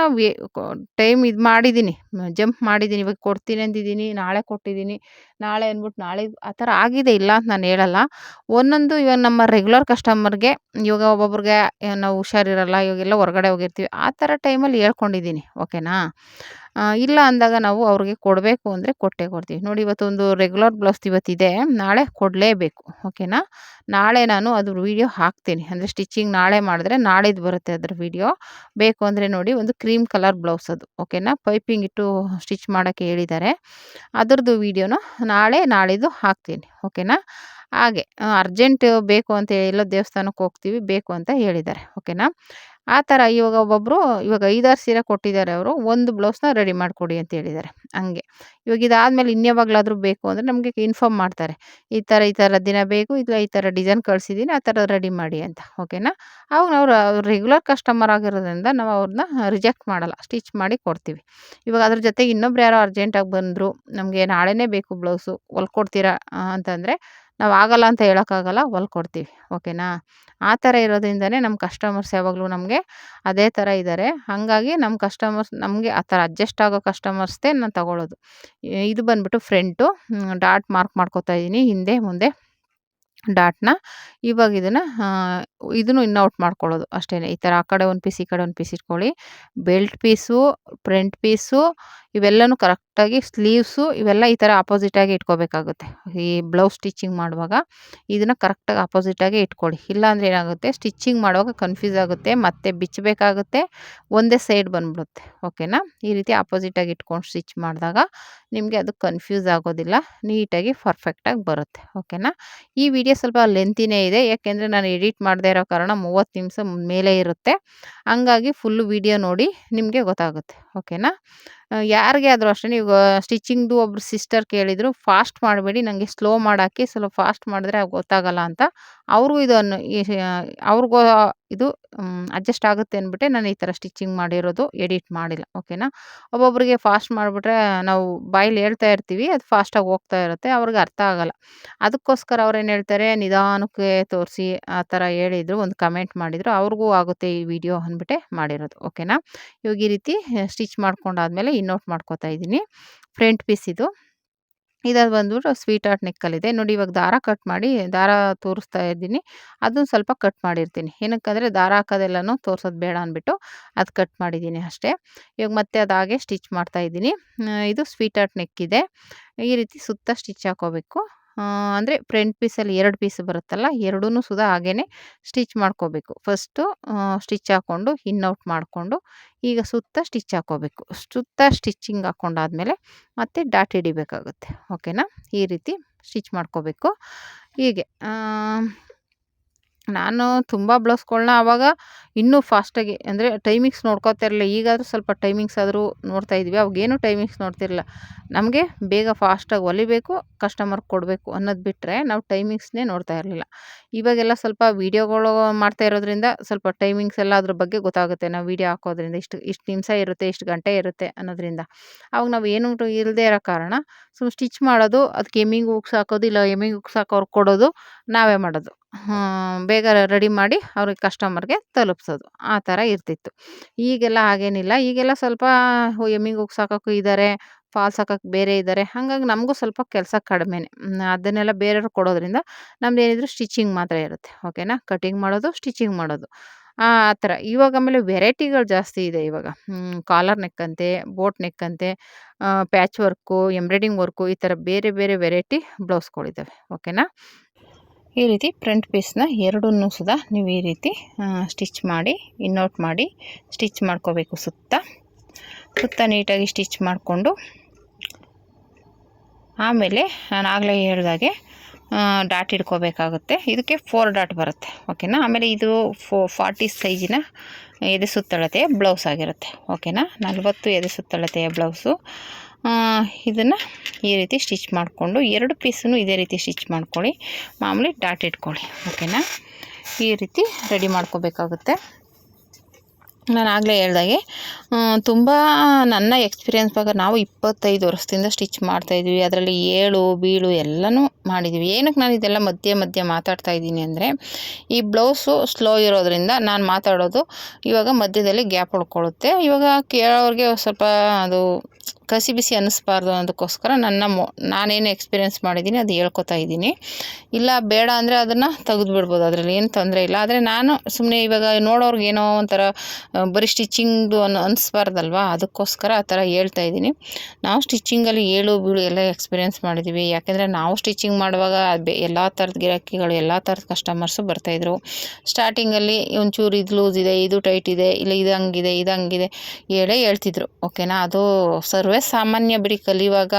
Speaker 1: ಟೈಮ್ ಇದು ಮಾಡಿದ್ದೀನಿ. ಜಂಪ್ ಮಾಡಿದ್ದೀನಿ. ಇವಾಗ ಕೊಡ್ತೀನಿ ಅಂದಿದ್ದೀನಿ, ನಾಳೆ ಕೊಟ್ಟಿದ್ದೀನಿ. ನಾಳೆ ಅಂದ್ಬಿಟ್ಟು ನಾಳೆ ಆ ಥರ ಆಗಿದೆ, ಇಲ್ಲ ಅಂತ ನಾನು ಹೇಳಲ್ಲ. ಒಂದೊಂದು ಇವಾಗ ನಮ್ಮ ರೆಗ್ಯುಲರ್ ಕಸ್ಟಮರ್‌ಗೆ ಇವಾಗ ಒಬ್ಬೊಬ್ರಿಗೆ ನಾವು ಹುಷಾರಿರಲ್ಲ, ಇವಾಗೆಲ್ಲೋ ಹೊರಗಡೆ ಹೋಗಿರ್ತೀವಿ. ಆ ಥರ ಟೈಮಲ್ಲಿ ಹೇಳ್ಕೊಂಡಿದ್ದೀನಿ. ಓಕೆನಾ? ಇಲ್ಲ ಅಂದಾಗ ನಾವು ಅವ್ರಿಗೆ ಕೊಡಬೇಕು ಅಂದರೆ ಕೊಟ್ಟೇ ಕೊಡ್ತೀವಿ. ನೋಡಿ ಇವತ್ತೊಂದು ರೆಗ್ಯುಲರ್ ಬ್ಲೌಸ್ ಇವತ್ತಿದೆ, ನಾಳೆ ಕೊಡಲೇಬೇಕು. ಓಕೆನಾ? ನಾಳೆ ನಾನು ಅದ್ರ ವೀಡಿಯೋ ಹಾಕ್ತೀನಿ. ಅಂದರೆ ಸ್ಟಿಚಿಂಗ್ ನಾಳೆ ಮಾಡಿದ್ರೆ ನಾಳಿದ್ದು ಬರುತ್ತೆ ಅದ್ರ ವೀಡಿಯೋ. ಬೇಕು ಅಂದರೆ ನೋಡಿ, ಒಂದು ಕ್ರೀಮ್ ಕಲರ್ ಬ್ಲೌಸ್ ಅದು. ಓಕೆನಾ? ಪೈಪಿಂಗ್ ಇಟ್ಟು ಸ್ಟಿಚ್ ಮಾಡೋಕ್ಕೆ ಹೇಳಿದ್ದಾರೆ. ಅದ್ರದ್ದು ವೀಡಿಯೋನ ನಾಳೆ ನಾಳಿದ್ದು ಹಾಕ್ತೀನಿ. ಓಕೆನಾ? ಹಾಗೆ ಅರ್ಜೆಂಟ್ ಬೇಕು ಅಂತ ಎಲ್ಲೋ ದೇವಸ್ಥಾನಕ್ಕೆ ಹೋಗ್ತೀವಿ, ಬೇಕು ಅಂತ ಹೇಳಿದ್ದಾರೆ. ಓಕೆನಾ? ಆ ಥರ ಇವಾಗ ಒಬ್ಬೊಬ್ಬರು ಇವಾಗ 5, 6 ಸೀರೆ ಕೊಟ್ಟಿದ್ದಾರೆ ಅವರು. ಒಂದು ಬ್ಲೌಸ್‌ನ ರೆಡಿ ಮಾಡಿಕೊಡಿ ಅಂತ ಹೇಳಿದ್ದಾರೆ. ಹಂಗೆ. ಇವಾಗ ಇದಾದಮೇಲೆ ಇನ್ಯಾವಾಗಲಾದರೂ ಬೇಕು ಅಂದರೆ ನಮಗೆ ಇನ್ಫಾರ್ಮ್ ಮಾಡ್ತಾರೆ. ಈ ಥರ ದಿನ ಬೇಕು, ಇಲ್ಲ ಈ ಥರ ಡಿಸೈನ್ ಕಳಿಸಿದ್ದೀನಿ, ಆ ಥರ ರೆಡಿ ಮಾಡಿ ಅಂತ. ಓಕೆನಾ? ಅವಾಗ ನಾವು ರೆಗ್ಯುಲರ್ ಕಸ್ಟಮರ್ ಆಗಿರೋದ್ರಿಂದ ನಾವು ಅವ್ರನ್ನ ರಿಜೆಕ್ಟ್ ಮಾಡಲ್ಲ. ಸ್ಟಿಚ್ ಮಾಡಿ ಕೊಡ್ತೀವಿ. ಇವಾಗ ಅದ್ರ ಜೊತೆಗೆ ಇನ್ನೊಬ್ರು ಯಾರೋ ಅರ್ಜೆಂಟಾಗಿ ಬಂದರು, ನಮಗೆ ನಾಳೆನೇ ಬೇಕು ಬ್ಲೌಸು, ಹೊಲ್ಕೊಡ್ತೀರಾ ಅಂತಂದರೆ ನಾವು ಆಗಲ್ಲ ಅಂತ ಹೇಳೋಕ್ಕಾಗಲ್ಲ, ಹೊಲ್ಕೊಡ್ತೀವಿ. ಓಕೆನಾ? ಆ ಥರ ಇರೋದ್ರಿಂದನೇ ನಮ್ಮ ಕಸ್ಟಮರ್ಸ್ ಯಾವಾಗಲೂ ನಮಗೆ ಅದೇ ಥರ ಇದ್ದಾರೆ. ಹಾಗಾಗಿ ನಮ್ಮ ಕಸ್ಟಮರ್ಸ್ ನಮಗೆ ಆ ಥರ ಅಡ್ಜಸ್ಟ್ ಆಗೋ ಕಸ್ಟಮರ್ಸ್ದೇ ನಾನು ತಗೊಳ್ಳೋದು. ಇದು ಬಂದ್ಬಿಟ್ಟು ಫ್ರಂಟು ಡಾಟ್ ಮಾರ್ಕ್ ಮಾಡ್ಕೊತಾ ಇದ್ದೀನಿ ಹಿಂದೆ ಮುಂದೆ. ಡಾಟ್ನ. ಇವಾಗ ಇದನ್ನು ಇನ್ ಔಟ್ ಮಾಡ್ಕೊಳ್ಳೋದು ಅಷ್ಟೇ. ಈ ಥರ ಆ ಕಡೆ ಒಂದು ಪೀಸ್ ಈ ಕಡೆ ಒಂದು ಪೀಸ್ ಇಟ್ಕೊಳ್ಳಿ. ಬೆಲ್ಟ್ ಪೀಸು, ಫ್ರಂಟ್ ಪೀಸು ಇವೆಲ್ಲನೂ ಕರೆಕ್ಟಾಗಿ ಸ್ಲೀವ್ಸು ಇವೆಲ್ಲ ಈ ಥರ ಆಪೋಸಿಟಾಗಿ ಇಟ್ಕೋಬೇಕಾಗುತ್ತೆ. ಈ ಬ್ಲೌಸ್ ಸ್ಟಿಚಿಂಗ್ ಮಾಡುವಾಗ ಇದನ್ನು ಕರೆಕ್ಟಾಗಿ ಆಪೋಸಿಟಾಗಿ ಇಟ್ಕೊಳ್ಳಿ. ಇಲ್ಲಾಂದರೆ ಏನಾಗುತ್ತೆ, ಸ್ಟಿಚಿಂಗ್ ಮಾಡುವಾಗ ಕನ್ಫ್ಯೂಸ್ ಆಗುತ್ತೆ, ಮತ್ತೆ ಬಿಚ್ಚಬೇಕಾಗುತ್ತೆ, ಒಂದೇ ಸೈಡ್ ಬಂದ್ಬಿಡುತ್ತೆ. ಓಕೆನಾ? ಈ ರೀತಿ ಆಪೋಸಿಟಾಗಿ ಇಟ್ಕೊಂಡು ಸ್ಟಿಚ್ ಮಾಡಿದಾಗ ನಿಮಗೆ ಅದು ಕನ್ಫ್ಯೂಸ್ ಆಗೋದಿಲ್ಲ, ನೀಟಾಗಿ ಪರ್ಫೆಕ್ಟಾಗಿ ಬರುತ್ತೆ. ಓಕೆನಾ? ಈ ವಿಡಿಯೋ ಸ್ವಲ್ಪ ಲೆಂತಿನೇ ಇದೆ, ಯಾಕೆಂದರೆ ನಾನು ಎಡಿಟ್ ಮಾಡದೇ ಇರೋ ಕಾರಣ 30 ನಿಮಿಷ ಮೇಲೆ ಇರುತ್ತೆ. ಹಂಗಾಗಿ ಫುಲ್ಲು ವಿಡಿಯೋ ನೋಡಿ ನಿಮಗೆ ಗೊತ್ತಾಗುತ್ತೆ. ಓಕೆನಾ? ಯಾರಿಗೆ ಆದರೂ ಅಷ್ಟೇ, ನೀವು ಸ್ಟಿಚಿಂಗ್ದು ಒಬ್ರು ಸಿಸ್ಟರ್ ಕೇಳಿದರು, ಫಾಸ್ಟ್ ಮಾಡಬೇಡಿ, ನನಗೆ ಸ್ಲೋ ಮಾಡಾಕಿ, ಸ್ವಲ್ಪ ಫಾಸ್ಟ್ ಮಾಡಿದ್ರೆ ಗೊತ್ತಾಗಲ್ಲ ಅಂತ. ಅವ್ರಿಗೂ ಅವ್ರಿಗೂ ಇದು ಅಡ್ಜಸ್ಟ್ ಆಗುತ್ತೆ ಅಂದ್ಬಿಟ್ಟೆ ನಾನು ಈ ಥರ ಸ್ಟಿಚಿಂಗ್ ಮಾಡಿರೋದು, ಎಡಿಟ್ ಮಾಡಿಲ್ಲ. ಓಕೆನಾ? ಒಬ್ಬೊಬ್ಬರಿಗೆ ಫಾಸ್ಟ್ ಮಾಡಿಬಿಟ್ರೆ ನಾವು ಬಾಯಲ್ಲಿ ಹೇಳ್ತಾ ಇರ್ತೀವಿ, ಅದು ಫಾಸ್ಟಾಗಿ ಹೋಗ್ತಾ ಇರುತ್ತೆ, ಅವ್ರಿಗೆ ಅರ್ಥ ಆಗಲ್ಲ. ಅದಕ್ಕೋಸ್ಕರ ಅವ್ರೇನು ಹೇಳ್ತಾರೆ, ನಿಧಾನಕ್ಕೆ ತೋರಿಸಿ ಆ ಥರ ಹೇಳಿದರು, ಒಂದು ಕಮೆಂಟ್ ಮಾಡಿದರು, ಅವ್ರಿಗೂ ಆಗುತ್ತೆ ಈ ವಿಡಿಯೋ ಅಂದ್ಬಿಟ್ಟೆ ಮಾಡಿರೋದು. ಓಕೆನಾ? ಇವಾಗ ಈ ರೀತಿ ಸ್ಟಿಚ್ ಮಾಡ್ಕೊಂಡಾದ್ಮೇಲೆ ಇನ್ನೌಟ್ ಮಾಡ್ಕೋತಾ ಇದ್ದೀನಿ. ಫ್ರಂಟ್ ಪೀಸ್ ಇದು ಬಂದ್ಬಿಟ್ಟು ಸ್ವೀಟ್ ಹಾರ್ಟ್ ನೆಕ್ಕಲ್ಲಿದೆ ನೋಡಿ. ಇವಾಗ ದಾರ ಕಟ್ ಮಾಡಿ ದಾರ ತೋರಿಸ್ತಾ ಇದ್ದೀನಿ, ಅದನ್ನು ಸ್ವಲ್ಪ ಕಟ್ ಮಾಡಿರ್ತೀನಿ. ಏನಕ್ಕಂದರೆ ದಾರ ಹಾಕೋದೆಲ್ಲನೂ ತೋರಿಸೋದು ಬೇಡ ಅಂದ್ಬಿಟ್ಟು ಅದು ಕಟ್ ಮಾಡಿದ್ದೀನಿ ಅಷ್ಟೇ. ಇವಾಗ ಮತ್ತೆ ಅದು ಹಾಗೆ ಸ್ಟಿಚ್ ಮಾಡ್ತಾ ಇದ್ದೀನಿ. ಇದು ಸ್ವೀಟ್ ಹಾರ್ಟ್ ನೆಕ್ ಇದೆ. ಈ ರೀತಿ ಸುತ್ತ ಸ್ಟಿಚ್ ಹಾಕೋಬೇಕು. ಅಂದರೆ ಫ್ರಂಟ್ ಪೀಸಲ್ಲಿ 2 ಪೀಸ್ ಬರುತ್ತಲ್ಲ, ಎರಡೂ ಸುದಾ ಹಾಗೇ ಸ್ಟಿಚ್ ಮಾಡ್ಕೋಬೇಕು. ಫಸ್ಟು ಸ್ಟಿಚ್ ಹಾಕ್ಕೊಂಡು ಇನ್ಔಟ್ ಮಾಡಿಕೊಂಡು ಈಗ ಸುತ್ತ ಸ್ಟಿಚ್ ಹಾಕ್ಕೋಬೇಕು. ಸುತ್ತ ಸ್ಟಿಚಿಂಗ್ ಹಾಕ್ಕೊಂಡಾದ್ಮೇಲೆ ಮತ್ತೆ ಡಾಟ್ ಹಿಡಿಬೇಕಾಗುತ್ತೆ. ಓಕೆನಾ? ಈ ರೀತಿ ಸ್ಟಿಚ್ ಮಾಡ್ಕೋಬೇಕು. ಹೀಗೆ ನಾನು ತುಂಬ ಬ್ಲೌಸ್ಗಳನ್ನ ಆವಾಗ ಇನ್ನೂ ಫಾಸ್ಟಾಗಿ, ಅಂದರೆ ಟೈಮಿಂಗ್ಸ್ ನೋಡ್ಕೋತಾ ಇರಲಿಲ್ಲ. ಈಗಾದರೂ ಸ್ವಲ್ಪ ಟೈಮಿಂಗ್ಸ್ ಆದರೂ ನೋಡ್ತಾ ಇದ್ವಿ, ಅವಾಗೇನು ಟೈಮಿಂಗ್ಸ್ ನೋಡ್ತಿರಲಿಲ್ಲ. ನಮಗೆ ಬೇಗ ಫಾಸ್ಟಾಗಿ ಹೊಲಿಬೇಕು, ಕಸ್ಟಮರ್ಗೆ ಕೊಡಬೇಕು ಅನ್ನೋದು ಬಿಟ್ಟರೆ ನಾವು ಟೈಮಿಂಗ್ಸ್ನೇ ನೋಡ್ತಾ ಇರಲಿಲ್ಲ. ಇವಾಗೆಲ್ಲ ಸ್ವಲ್ಪ ವೀಡಿಯೋಗಳು ಮಾಡ್ತಾ ಇರೋದ್ರಿಂದ ಸ್ವಲ್ಪ ಟೈಮಿಂಗ್ಸ್ ಎಲ್ಲ ಅದ್ರ ಬಗ್ಗೆ ಗೊತ್ತಾಗುತ್ತೆ. ನಾವು ವೀಡಿಯೋ ಹಾಕೋದ್ರಿಂದ ಇಷ್ಟು ನಿಮಿಷ ಇರುತ್ತೆ, ಇಷ್ಟು ಗಂಟೆ ಇರುತ್ತೆ ಅನ್ನೋದ್ರಿಂದ. ಅವಾಗ ನಾವು ಏನು ಇಲ್ಲದೇ ಇರೋ ಕಾರಣ ಸ್ಟಿಚ್ ಮಾಡೋದು, ಅದಕ್ಕೆ ಎಮ್ಮಿಂಗ್ ಹುಕ್ಸ್ ಹಾಕೋದು, ಇಲ್ಲ ಎಮ್ಮಿಂಗ್ ಹುಕ್ಸ್ ಹಾಕೋರ್ಗೆ ಕೊಡೋದು, ನಾವೇ ಮಾಡೋದು. ಬೇಗ ರೆಡಿ ಮಾಡಿ ಅವ್ರಿಗೆ ಕಸ್ಟಮರ್ಗೆ ತಲುಪಿಸೋದು, ಆ ಥರ ಇರ್ತಿತ್ತು. ಈಗೆಲ್ಲ ಹಾಗೇನಿಲ್ಲ. ಈಗೆಲ್ಲ ಸ್ವಲ್ಪ ಎಮ್ಮಿಂಗ್ ಹುಕ್ಸ್ ಹಾಕೋಕ್ಕೂ ಇದ್ದಾರೆ, ಫಾಲ್ಸ್ ಹಾಕೋಕ್ಕೆ ಬೇರೆ ಇದ್ದಾರೆ. ಹಾಗಾಗಿ ನಮಗೂ ಸ್ವಲ್ಪ ಕೆಲಸ ಕಡಿಮೆನೇ. ಅದನ್ನೆಲ್ಲ ಬೇರೆಯವ್ರಿಗೆ ಕೊಡೋದ್ರಿಂದ ನಮ್ದೇನಿದ್ರು ಸ್ಟಿಚಿಂಗ್ ಮಾತ್ರ ಇರುತ್ತೆ. ಓಕೆನಾ? ಕಟಿಂಗ್ ಮಾಡೋದು, ಸ್ಟಿಚಿಂಗ್ ಮಾಡೋದು, ಆ ಥರ. ಇವಾಗ ಆಮೇಲೆ ವೆರೈಟಿಗಳು ಜಾಸ್ತಿ ಇದೆ ಇವಾಗ. ಕಾಲರ್ ನೆಕ್ ಅಂತೆ, ಬೋಟ್ ನೆಕ್ ಅಂತೆ, ಪ್ಯಾಚ್ ವರ್ಕು, ಎಂಬ್ರಾಯ್ಡಿಂಗ್ ವರ್ಕು, ಈ ಥರ ಬೇರೆ ಬೇರೆ ವೆರೈಟಿ ಬ್ಲೌಸ್ಗಳಿದ್ದಾವೆ. ಓಕೆನಾ? ಈ ರೀತಿ ಫ್ರಂಟ್ ಪೀಸ್ನ ಎರಡನ್ನೂ ಸುದಾ ನೀವು ಈ ರೀತಿ ಸ್ಟಿಚ್ ಮಾಡಿ ಇನ್ನೌಟ್ ಮಾಡಿ ಸ್ಟಿಚ್ ಮಾಡ್ಕೋಬೇಕು. ಸುತ್ತ ನೀಟಾಗಿ ಸ್ಟಿಚ್ ಮಾಡಿಕೊಂಡು ಆಮೇಲೆ ನಾನು ಆಗಲೇ ಹೇಳಿದಾಗೆ ಡಾಟ್ ಇಟ್ಕೋಬೇಕಾಗುತ್ತೆ. ಇದಕ್ಕೆ 4 ಡಾಟ್ ಬರುತ್ತೆ. ಓಕೆನಾ? ಆಮೇಲೆ ಇದು 40 ಸೈಜಿನ ಎದೆ ಸುತ್ತಳತೆಯ ಬ್ಲೌಸ್ ಆಗಿರುತ್ತೆ. ಓಕೆನಾ? 40 ಎದೆ ಸುತ್ತಳತೆಯ ಬ್ಲೌಸು. ಇದನ್ನು ಈ ರೀತಿ ಸ್ಟಿಚ್ ಮಾಡಿಕೊಂಡು 2 ಪೀಸನ್ನು ಇದೇ ರೀತಿ ಸ್ಟಿಚ್ ಮಾಡ್ಕೊಳ್ಳಿ. ಮಾಮೂಲಿ ಡಾಟ್ ಇಟ್ಕೊಳ್ಳಿ. ಓಕೆನಾ? ಈ ರೀತಿ ರೆಡಿ ಮಾಡ್ಕೋಬೇಕಾಗುತ್ತೆ. ನಾನು ಆಗಲೇ ಹೇಳ್ದಾಗೆ ತುಂಬ ನನ್ನ ಎಕ್ಸ್ಪೀರಿಯೆನ್ಸ್ ಪ್ರಕಾರ ನಾವು 25 ವರ್ಷದಿಂದ ಸ್ಟಿಚ್ ಮಾಡ್ತಾಯಿದ್ವಿ. ಅದರಲ್ಲಿ ಏಳು ಬೀಳು ಎಲ್ಲನೂ ಮಾಡಿದ್ದೀವಿ. ಏನಕ್ಕೆ ನಾನು ಇದೆಲ್ಲ ಮಧ್ಯೆ ಮಾತಾಡ್ತಾ ಇದ್ದೀನಿ ಅಂದರೆ, ಈ ಬ್ಲೌಸು ಸ್ಲೋ ಇರೋದ್ರಿಂದ ನಾನು ಮಾತಾಡೋದು ಇವಾಗ ಮಧ್ಯದಲ್ಲಿ ಗ್ಯಾಪ್ ಉಳ್ಕೊಳ್ಳುತ್ತೆ. ಇವಾಗ ಕೇಳೋರಿಗೆ ಸ್ವಲ್ಪ ಅದು ಕಸಿ ಬಿಸಿ ಅನ್ನಿಸ್ಬಾರ್ದು ಅನ್ನೋದಕ್ಕೋಸ್ಕರ ನಾನೇನು ಎಕ್ಸ್ಪೀರಿಯೆನ್ಸ್ ಮಾಡಿದ್ದೀನಿ ಅದು ಹೇಳ್ಕೊತಾ ಇದ್ದೀನಿ. ಇಲ್ಲ ಬೇಡ ಅಂದರೆ ಅದನ್ನು ತೆಗೆದುಬಿಡ್ಬೋದು, ಅದರಲ್ಲಿ ಏನು ತೊಂದರೆ ಇಲ್ಲ. ಆದರೆ ನಾನು ಸುಮ್ಮನೆ ಇವಾಗ ನೋಡೋರ್ಗೆ ಏನೋ ಒಂಥರ ಬರೀ ಸ್ಟಿಚಿಂಗ್ದು ಅನ್ನಿಸ್ಬಾರ್ದಲ್ವ, ಅದಕ್ಕೋಸ್ಕರ ಆ ಥರ ಹೇಳ್ತಾ ಇದ್ದೀನಿ. ನಾವು ಸ್ಟಿಚಿಂಗಲ್ಲಿ ಏಳು ಬೀಳು ಎಲ್ಲ ಎಕ್ಸ್ಪೀರಿಯೆನ್ಸ್ ಮಾಡಿದ್ದೀವಿ. ಯಾಕೆಂದರೆ ನಾವು ಸ್ಟಿಚಿಂಗ್ ಮಾಡುವಾಗ ಎಲ್ಲ ಥರದ ಗಿರಾಕಿಗಳು, ಎಲ್ಲ ಥರದ ಕಸ್ಟಮರ್ಸು ಬರ್ತಾಯಿದ್ರು. ಸ್ಟಾರ್ಟಿಂಗಲ್ಲಿ ಒಂಚೂರು ಇದು ಲೂಸ್ ಇದೆ, ಇದು ಟೈಟ್ ಇದೆ, ಇಲ್ಲ ಇದು ಹಂಗಿದೆ ಹೇಳ್ತಿದ್ರು. ಓಕೆನಾ? ಅದು ಸರ್ವೇ ಸಾಮಾನ್ಯ ಬಿಡಿ. ಕಲಿಯುವಾಗ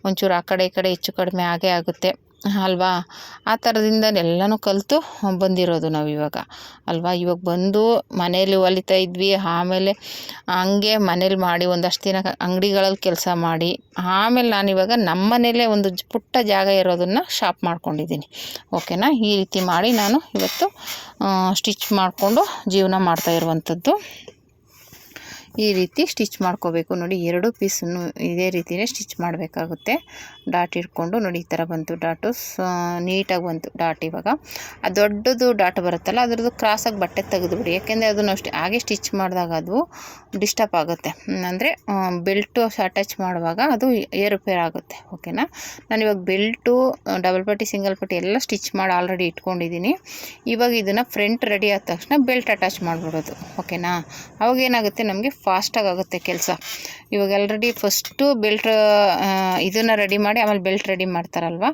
Speaker 1: ಒಂಚೂರು ಆ ಕಡೆ ಈ ಕಡೆ ಹೆಚ್ಚು ಕಡಿಮೆ ಆಗೇ ಆಗುತ್ತೆ ಅಲ್ವಾ? ಆ ಥರದಿಂದ ಎಲ್ಲನೂ ಕಲಿತು ಬಂದಿರೋದು ನಾವು ಇವಾಗ ಅಲ್ವಾ? ಇವಾಗ ಬಂದು ಮನೇಲಿ ಹೊಲಿತಾ ಇದ್ವಿ, ಆಮೇಲೆ ಹಂಗೆ ಮನೇಲಿ ಮಾಡಿ ಒಂದಷ್ಟು ದಿನ ಅಂಗಡಿಗಳಲ್ಲಿ ಕೆಲಸ ಮಾಡಿ, ಆಮೇಲೆ ನಾನಿವಾಗ ನಮ್ಮ ಮನೇಲೇ ಒಂದು ಪುಟ್ಟ ಜಾಗ ಇರೋದನ್ನು ಶಾಪ್ ಮಾಡ್ಕೊಂಡಿದ್ದೀನಿ. ಓಕೆನಾ? ಈ ರೀತಿ ಮಾಡಿ ನಾನು ಇವತ್ತು ಸ್ಟಿಚ್ ಮಾಡಿಕೊಂಡು ಜೀವನ ಮಾಡ್ತಾ ಇರುವಂಥದ್ದು. ಈ ರೀತಿ ಸ್ಟಿಚ್ ಮಾಡ್ಕೋಬೇಕು ನೋಡಿ. 2 ಪೀಸನ್ನು ಇದೇ ರೀತಿಯೇ ಸ್ಟಿಚ್ ಮಾಡಬೇಕಾಗುತ್ತೆ. ಡಾಟ್ ಇಟ್ಕೊಂಡು ನೋಡಿ ಈ ಥರ ಬಂತು ಡಾಟು, ನೀಟಾಗಿ ಬಂತು ಡಾಟ್. ಇವಾಗ ಆ ದೊಡ್ಡದು ಡಾಟ್ ಬರುತ್ತಲ್ಲ ಅದರದ್ದು ಕ್ರಾಸಾಗಿ ಬಟ್ಟೆ ತೆಗೆದುಬಿಡಿ, ಯಾಕೆಂದರೆ ಅದನ್ನು ಅಷ್ಟೇ ಹಾಗೆ ಸ್ಟಿಚ್ ಮಾಡಿದಾಗ ಅದು ಡಿಸ್ಟರ್ಬ್ ಆಗುತ್ತೆ, ಅಂದರೆ ಬೆಲ್ಟು ಅಟ್ಯಾಚ್ ಮಾಡುವಾಗ ಅದು ಏರುಪೇರು ಆಗುತ್ತೆ. ಓಕೆನಾ. ನಾನಿವಾಗ ಬೆಲ್ಟು ಡಬಲ್ ಪಟ್ಟಿ ಸಿಂಗಲ್ ಪಟ್ಟಿ ಎಲ್ಲ ಸ್ಟಿಚ್ ಮಾಡಿ ಆಲ್ರೆಡಿ ಇಟ್ಕೊಂಡಿದ್ದೀನಿ. ಇವಾಗ ಇದನ್ನು ಫ್ರಂಟ್ ರೆಡಿ ಆದ ತಕ್ಷಣ ಬೆಲ್ಟ್ ಅಟ್ಯಾಚ್ ಮಾಡಿಬಿಡೋದು. ಓಕೆನಾ. ಅವಾಗ ಏನಾಗುತ್ತೆ ನಮಗೆ ಫಾಸ್ಟಾಗಿ ಆಗುತ್ತೆ ಕೆಲಸ. ಇವಾಗ ಆಲ್ರೆಡಿ ಫಸ್ಟು ಬೆಲ್ಟ್ ಇದನ್ನು ರೆಡಿ ಮಾಡಿ ಆಮೇಲೆ ಬೆಲ್ಟ್ ರೆಡಿ ಮಾಡ್ತಾರಲ್ವ,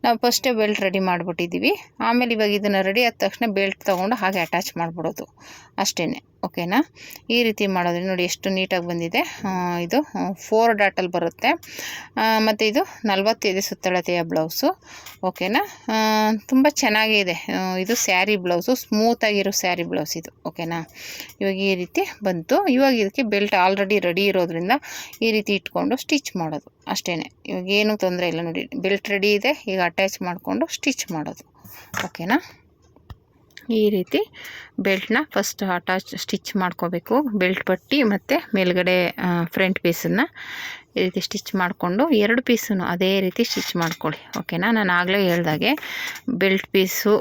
Speaker 1: ನಾವು ಫಸ್ಟೇ ಬೆಲ್ಟ್ ರೆಡಿ ಮಾಡಿಬಿಟ್ಟಿದ್ದೀವಿ. ಆಮೇಲೆ ಇವಾಗ ಇದನ್ನು ರೆಡಿ ಆದ ತಕ್ಷಣ ಬೆಲ್ಟ್ ತೊಗೊಂಡು ಹಾಗೆ ಅಟ್ಯಾಚ್ ಮಾಡಿಬಿಡೋದು ಅಷ್ಟೇ. ಓಕೆನಾ. ಈ ರೀತಿ ಮಾಡೋದ್ರೆ ನೋಡಿ ಎಷ್ಟು ನೀಟಾಗಿ ಬಂದಿದೆ. ಇದು 4 ಡಾಟಲ್ಲಿ ಬರುತ್ತೆ, ಮತ್ತು ಇದು 45 ಸುತ್ತಳತೆಯ ಬ್ಲೌಸು. ಓಕೆನಾ. ತುಂಬ ಚೆನ್ನಾಗಿದೆ. ಇದು ಸ್ಯಾರಿ ಬ್ಲೌಸು, ಸ್ಮೂತಾಗಿರೋ ಸ್ಯಾರಿ ಬ್ಲೌಸ್ ಇದು. ಓಕೆನಾ. ಇವಾಗ ಈ ರೀತಿ ಬಂತು. ಇವಾಗ ಇದಕ್ಕೆ ಬೆಲ್ಟ್ ಆಲ್ರೆಡಿ ರೆಡಿ ಇರೋದ್ರಿಂದ ಈ ರೀತಿ ಇಟ್ಕೊಂಡು ಸ್ಟಿಚ್ ಮಾಡೋದು ಅಷ್ಟೇ. ಇವಾಗ ಏನೂ ತೊಂದರೆ ಇಲ್ಲ ನೋಡಿ, ಬೆಲ್ಟ್ ರೆಡಿ ಇದೆ. ಈಗ ಅಟ್ಯಾಚ್ ಮಾಡಿಕೊಂಡು ಸ್ಟಿಚ್ ಮಾಡೋದು. ಓಕೆನಾ. ಈ ರೀತಿ ಬೆಲ್ಟ್ನ ಫಸ್ಟ್ ಸ್ಟಿಚ್ ಮಾಡ್ಕೋಬೇಕು. ಬೆಲ್ಟ್ ಪಟ್ಟಿ ಮತ್ತು ಮೇಲ್ಗಡೆ ಫ್ರಂಟ್ ಪೀಸನ್ನು ಈ ರೀತಿ ಸ್ಟಿಚ್ ಮಾಡಿಕೊಂಡು 2 ಪೀಸನ್ನು ಅದೇ ರೀತಿ ಸ್ಟಿಚ್ ಮಾಡ್ಕೊಳ್ಳಿ. ಓಕೆನಾ. ನಾನು ಆಗಲೇ ಹೇಳ್ದಾಗೆ belt piece,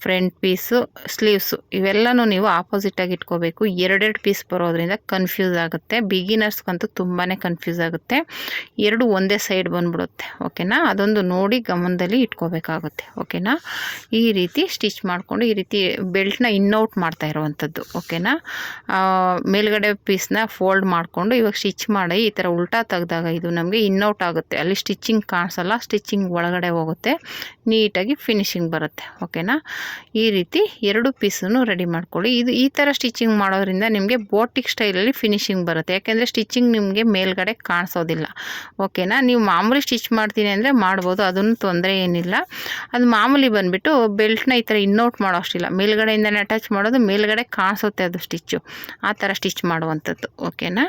Speaker 1: front piece, sleeves ಇವೆಲ್ಲನೂ ನೀವು ಆಪೋಸಿಟಾಗಿ ಇಟ್ಕೋಬೇಕು. 2 ಪೀಸ್ ಬರೋದ್ರಿಂದ ಕನ್ಫ್ಯೂಸ್ ಆಗುತ್ತೆ. ಬಿಗಿನರ್ಸ್ಗಂತೂ ತುಂಬಾ ಕನ್ಫ್ಯೂಸ್ ಆಗುತ್ತೆ. 2 ಒಂದೇ ಸೈಡ್ ಬಂದ್ಬಿಡುತ್ತೆ. ಓಕೆನಾ. ಅದೊಂದು ನೋಡಿ ಗಮನದಲ್ಲಿ ಇಟ್ಕೋಬೇಕಾಗುತ್ತೆ. ಓಕೆನಾ. ಈ ರೀತಿ ಸ್ಟಿಚ್ ಮಾಡಿಕೊಂಡು ಈ ರೀತಿ ಬೆಲ್ಟ್ನ ಇನ್ನೌಟ್ ಮಾಡ್ತಾ ಇರುವಂಥದ್ದು. ಓಕೆನಾ. ಮೇಲ್ಗಡೆ ಪೀಸ್ನ ಫೋಲ್ಡ್ ಮಾಡಿಕೊಂಡು ಇವಾಗ ಸ್ಟಿಚ್ ಮಾಡಿ ಈ ಥರ ಉಲ್ಟಾ ತೆಗೆದಾಗ ಇದು ನಮಗೆ ಇನ್ನೌಟ್ ಆಗುತ್ತೆ. ಅಲ್ಲಿ ಸ್ಟಿಚಿಂಗ್ ಕಾಣಿಸಲ್ಲ, ಸ್ಟಿಚಿಂಗ್ ಒಳಗಡೆ ಹೋಗುತ್ತೆ, ನೀಟಾಗಿ ಫಿನಿಶಿಂಗ್ ಬರುತ್ತೆ. ಓಕೆನಾ. ಈ ರೀತಿ 2 ಪೀಸನ್ನು ರೆಡಿ ಮಾಡ್ಕೊಳ್ಳಿ. ಇದು ಈ ಥರ ಸ್ಟಿಚಿಂಗ್ ಮಾಡೋದ್ರಿಂದ ನಿಮಗೆ ಬೋಟಿಕ್ ಸ್ಟೈಲಲ್ಲಿ ಫಿನಿಶಿಂಗ್ ಬರುತ್ತೆ. ಯಾಕೆಂದರೆ ಸ್ಟಿಚಿಂಗ್ ನಿಮಗೆ ಮೇಲ್ಗಡೆ ಕಾಣಿಸೋದಿಲ್ಲ. ಓಕೆನಾ. ನೀವು ಮಾಮೂಲಿ ಸ್ಟಿಚ್ ಮಾಡ್ತೀನಿ ಅಂದರೆ ಮಾಡ್ಬೋದು, ಅದನ್ನು ತೊಂದರೆ ಏನಿಲ್ಲ. ಅದು ಮಾಮೂಲಿ ಬಂದುಬಿಟ್ಟು ಬೆಲ್ಟ್ನ ಈ ಥರ ಇನ್ನೌಟ್ ಮಾಡೋ ಅಷ್ಟಿಲ್ಲ, ಮೇಲ್ಗಡೆಯಿಂದನೇ ಅಟ್ಯಾಚ್ ಮಾಡೋದು, ಮೇಲ್ಗಡೆ ಕಾಣಿಸುತ್ತೆ ಅದು ಸ್ಟಿಚ್ಚು, ಆ ಥರ ಸ್ಟಿಚ್ ಮಾಡುವಂಥದ್ದು. ಓಕೆನಾ.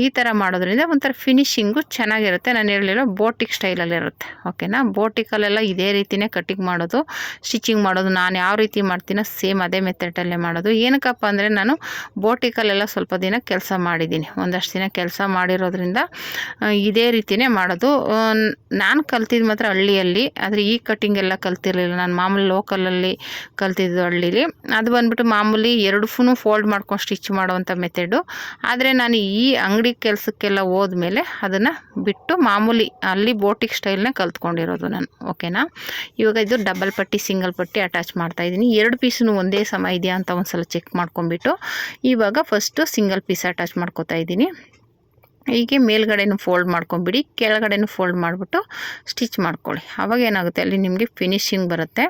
Speaker 1: ಈ ಥರ ಮಾಡೋದ್ರಿಂದ ಒಂಥರ ಫಿನಿಶಿಂಗು ಚೆನ್ನಾಗಿರುತ್ತೆ. ನಾನು ಹೇಳಿರೋ ಬೋಟಿಕ್ ಸ್ಟೈಲಲ್ಲಿರುತ್ತೆ. ಓಕೆನಾ. ಬೋಟಿಕಲ್ಲೆಲ್ಲ ಇದೇ ರೀತಿಯೇ ಕಟಿಂಗ್ ಮಾಡೋದು, ಸ್ಟಿಚಿಂಗ್ ಮಾಡೋದು. ನಾನು ಯಾವ ರೀತಿ ಮಾಡ್ತೀನೋ ಸೇಮ್ ಅದೇ ಮೆಥಡಲ್ಲೇ ಮಾಡೋದು. ಏನಕ್ಕಪ್ಪ ಅಂದರೆ ನಾನು ಬೋಟಿಕಲ್ಲೆಲ್ಲ ಸ್ವಲ್ಪ ದಿನ ಕೆಲಸ ಮಾಡಿದ್ದೀನಿ, ಒಂದಷ್ಟು ದಿನ ಕೆಲಸ ಮಾಡಿರೋದ್ರಿಂದ ಇದೇ ರೀತಿಯೇ ಮಾಡೋದು. ನಾನು ಕಲ್ತಿದ್ದು ಮಾತ್ರ ಹಳ್ಳಿಯಲ್ಲಿ, ಆದರೆ ಈ ಕಟಿಂಗ್ ಎಲ್ಲ ಕಲ್ತಿರಲಿಲ್ಲ. ನಾನು ಮಾಮೂಲಿ ಲೋಕಲಲ್ಲಿ ಕಲ್ತಿದ್ದು ಹಳ್ಳೀಲಿ. ಅದು ಬಂದುಬಿಟ್ಟು ಮಾಮೂಲಿ 2 ಫೋಲ್ಡ್ ಮಾಡ್ಕೊಂಡು ಸ್ಟಿಚ್ ಮಾಡೋವಂಥ ಮೆಥಡು. ಆದರೆ ನಾನು ಈ ಅಂಗಡಿ ಕೆಲಸಕ್ಕೆಲ್ಲ ಹೋದ್ಮೇಲೆ ಅದನ್ನು ಬಿಟ್ಟು ಮಾಮೂಲಿ ಅಲ್ಲಿ ಬೋಟಿಕ್ ಸ್ಟೈಲ್ನ ಕಲ್ತ್ಕೊಂಡಿರೋದು ನಾನು. ಓಕೆನಾ. ಇವಾಗ ಇದು ಡಬಲ್ ಪಟ್ಟಿ ಸಿಂಗಲ್ ಪಟ್ಟಿ ಅಟ್ಯಾಚ್ ಮಾಡ್ತಾಯಿದ್ದೀನಿ. 2 ಪೀಸನ್ನು ಒಂದೇ ಸಮ ಇದೆಯಾ ಅಂತ ಒಂದು ಸಲ ಚೆಕ್ ಮಾಡ್ಕೊಂಬಿಟ್ಟು ಇವಾಗ ಫಸ್ಟು ಸಿಂಗಲ್ ಪೀಸ್ ಅಟ್ಯಾಚ್ ಮಾಡ್ಕೊತಾ ಇದ್ದೀನಿ. ಹೀಗೆ ಮೇಲ್ಗಡೆನೂ ಫೋಲ್ಡ್ ಮಾಡ್ಕೊಂಬಿಡಿ, ಕೆಳಗಡೆನೂ ಫೋಲ್ಡ್ ಮಾಡಿಬಿಟ್ಟು ಸ್ಟಿಚ್ ಮಾಡ್ಕೊಳ್ಳಿ. ಆವಾಗ ಏನಾಗುತ್ತೆ ಅಲ್ಲಿ ನಿಮಗೆ ಫಿನಿಶಿಂಗ್ ಬರುತ್ತೆ.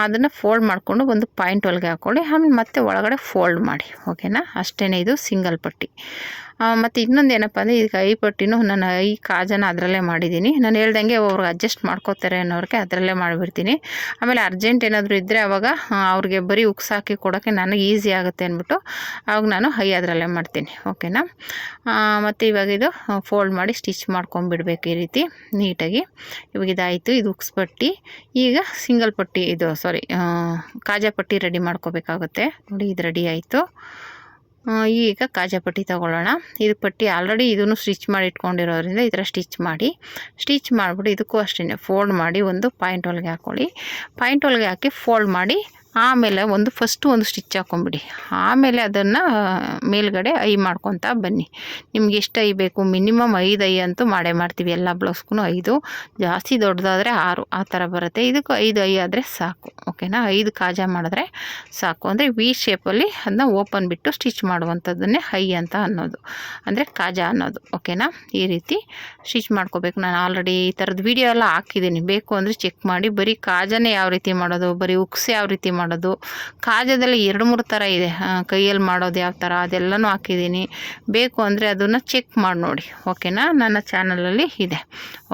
Speaker 1: ಅದನ್ನು ಫೋಲ್ಡ್ ಮಾಡಿಕೊಂಡು ಒಂದು ಪಾಯಿಂಟ್ ಒಳಗೆ ಹಾಕ್ಕೊಳ್ಳಿ, ಆಮೇಲೆ ಮತ್ತೆ ಒಳಗಡೆ ಫೋಲ್ಡ್ ಮಾಡಿ. ಓಕೆನಾ. ಅಷ್ಟೇ. ಇದು ಸಿಂಗಲ್ ಪಟ್ಟಿ. ಮತ್ತು ಇನ್ನೊಂದು ಏನಪ್ಪ ಅಂದರೆ ಇದಕ್ಕೆ ಐ ಪಟ್ಟಿನೂ ನಾನು ಐ ಕಾಜನ ಅದರಲ್ಲೇ ಮಾಡಿದ್ದೀನಿ. ನಾನು ಹೇಳ್ದಂಗೆ ಅವ್ರಿಗೆ ಅಡ್ಜಸ್ಟ್ ಮಾಡ್ಕೋತಾರೆ ಅನ್ನೋರಿಗೆ ಅದರಲ್ಲೇ ಮಾಡಿಬಿಡ್ತೀನಿ. ಆಮೇಲೆ ಅರ್ಜೆಂಟ್ ಏನಾದರೂ ಇದ್ದರೆ ಆವಾಗ ಅವ್ರಿಗೆ ಬರೀ ಉಕ್ಸ್ ಹಾಕಿ ಕೊಡೋಕ್ಕೆ ನನಗೆ ಈಸಿ ಆಗುತ್ತೆ ಅಂದ್ಬಿಟ್ಟು ಆವಾಗ ನಾನು ಐ ಅದರಲ್ಲೇ ಮಾಡ್ತೀನಿ. ಓಕೆನಾ. ಮತ್ತು ಇವಾಗ ಇದು ಫೋಲ್ಡ್ ಮಾಡಿ ಸ್ಟಿಚ್ ಮಾಡ್ಕೊಂಬಿಡ್ಬೇಕು ಈ ರೀತಿ ನೀಟಾಗಿ. ಇವಾಗ ಇದಾಯಿತು, ಇದು ಉಕ್ಸ್ ಪಟ್ಟಿ. ಈಗ ಸಿಂಗಲ್ ಪಟ್ಟಿ ಇದು ಕಾಜಾ ಪಟ್ಟಿ ರೆಡಿ ಮಾಡ್ಕೋಬೇಕಾಗುತ್ತೆ. ನೋಡಿ ಇದು ರೆಡಿ ಆಯಿತು. ಈಗ ಕಾಜಾ ಪಟ್ಟಿ ತೊಗೊಳ್ಳೋಣ. ಇದು ಪಟ್ಟಿ ಆಲ್ರೆಡಿ ಇದನ್ನು ಸ್ಟಿಚ್ ಮಾಡಿ ಇಟ್ಕೊಂಡಿರೋದ್ರಿಂದ ಈ ಥರ ಸ್ಟಿಚ್ ಮಾಡಿಬಿಟ್ಟು ಇದಕ್ಕೂ ಅಷ್ಟೇ ಫೋಲ್ಡ್ ಮಾಡಿ ಒಂದು ಪಾಯಿಂಟ್ ಒಳಗೆ ಹಾಕ್ಕೊಳ್ಳಿ. ಪಾಯಿಂಟ್ ಒಳಗೆ ಹಾಕಿ ಫೋಲ್ಡ್ ಮಾಡಿ ಆಮೇಲೆ ಫಸ್ಟು ಒಂದು ಸ್ಟಿಚ್ ಹಾಕ್ಕೊಂಬಿಡಿ. ಆಮೇಲೆ ಅದನ್ನು ಮೇಲ್ಗಡೆ ಐ ಮಾಡ್ಕೊತಾ ಬನ್ನಿ. ನಿಮ್ಗೆ ಎಷ್ಟು ಐ ಬೇಕು, ಮಿನಿಮಮ್ 5 ಐ ಅಂತೂ ಮಾಡೇ ಮಾಡ್ತೀವಿ. ಎಲ್ಲ ಬ್ಲೌಸ್ಗೂ 5, ಜಾಸ್ತಿ ದೊಡ್ಡದಾದರೆ 6 ಆ ಥರ ಬರುತ್ತೆ. ಇದಕ್ಕೂ 5 ಐ ಆದರೆ ಸಾಕು. ಓಕೆನಾ. 5 ಕಾಜಾ ಮಾಡಿದ್ರೆ ಸಾಕು. ಅಂದರೆ ವಿ ಶೇಪಲ್ಲಿ ಅದನ್ನ ಓಪನ್ ಬಿಟ್ಟು ಸ್ಟಿಚ್ ಮಾಡುವಂಥದ್ದನ್ನೇ ಐ ಅಂತ ಅನ್ನೋದು, ಅಂದರೆ ಕಾಜಾ ಅನ್ನೋದು. ಓಕೆನಾ. ಈ ರೀತಿ ಸ್ಟಿಚ್ ಮಾಡ್ಕೋಬೇಕು. ನಾನು ಆಲ್ರೆಡಿ ಈ ಥರದ್ದು ವೀಡಿಯೋ ಎಲ್ಲ ಹಾಕಿದ್ದೀನಿ, ಬೇಕು ಅಂದರೆ ಚೆಕ್ ಮಾಡಿ. ಬರೀ ಕಾಜಾನೇ ಯಾವ ರೀತಿ ಮಾಡೋದು, ಬರೀ ಉಕ್ಸ್ ಯಾವ ರೀತಿ ಮಾಡೋದು, ಕಾಜಾದಲ್ಲಿ 2-3 ಥರ ಇದೆ, ಕೈಯಲ್ಲಿ ಮಾಡೋದು ಯಾವ ಥರ, ಅದೆಲ್ಲನೂ ಹಾಕಿದ್ದೀನಿ. ಬೇಕು ಅಂದರೆ ಅದನ್ನು ಚೆಕ್ ಮಾಡಿ ನೋಡಿ. ಓಕೆನಾ. ನನ್ನ ಚಾನಲಲ್ಲಿ ಇದೆ.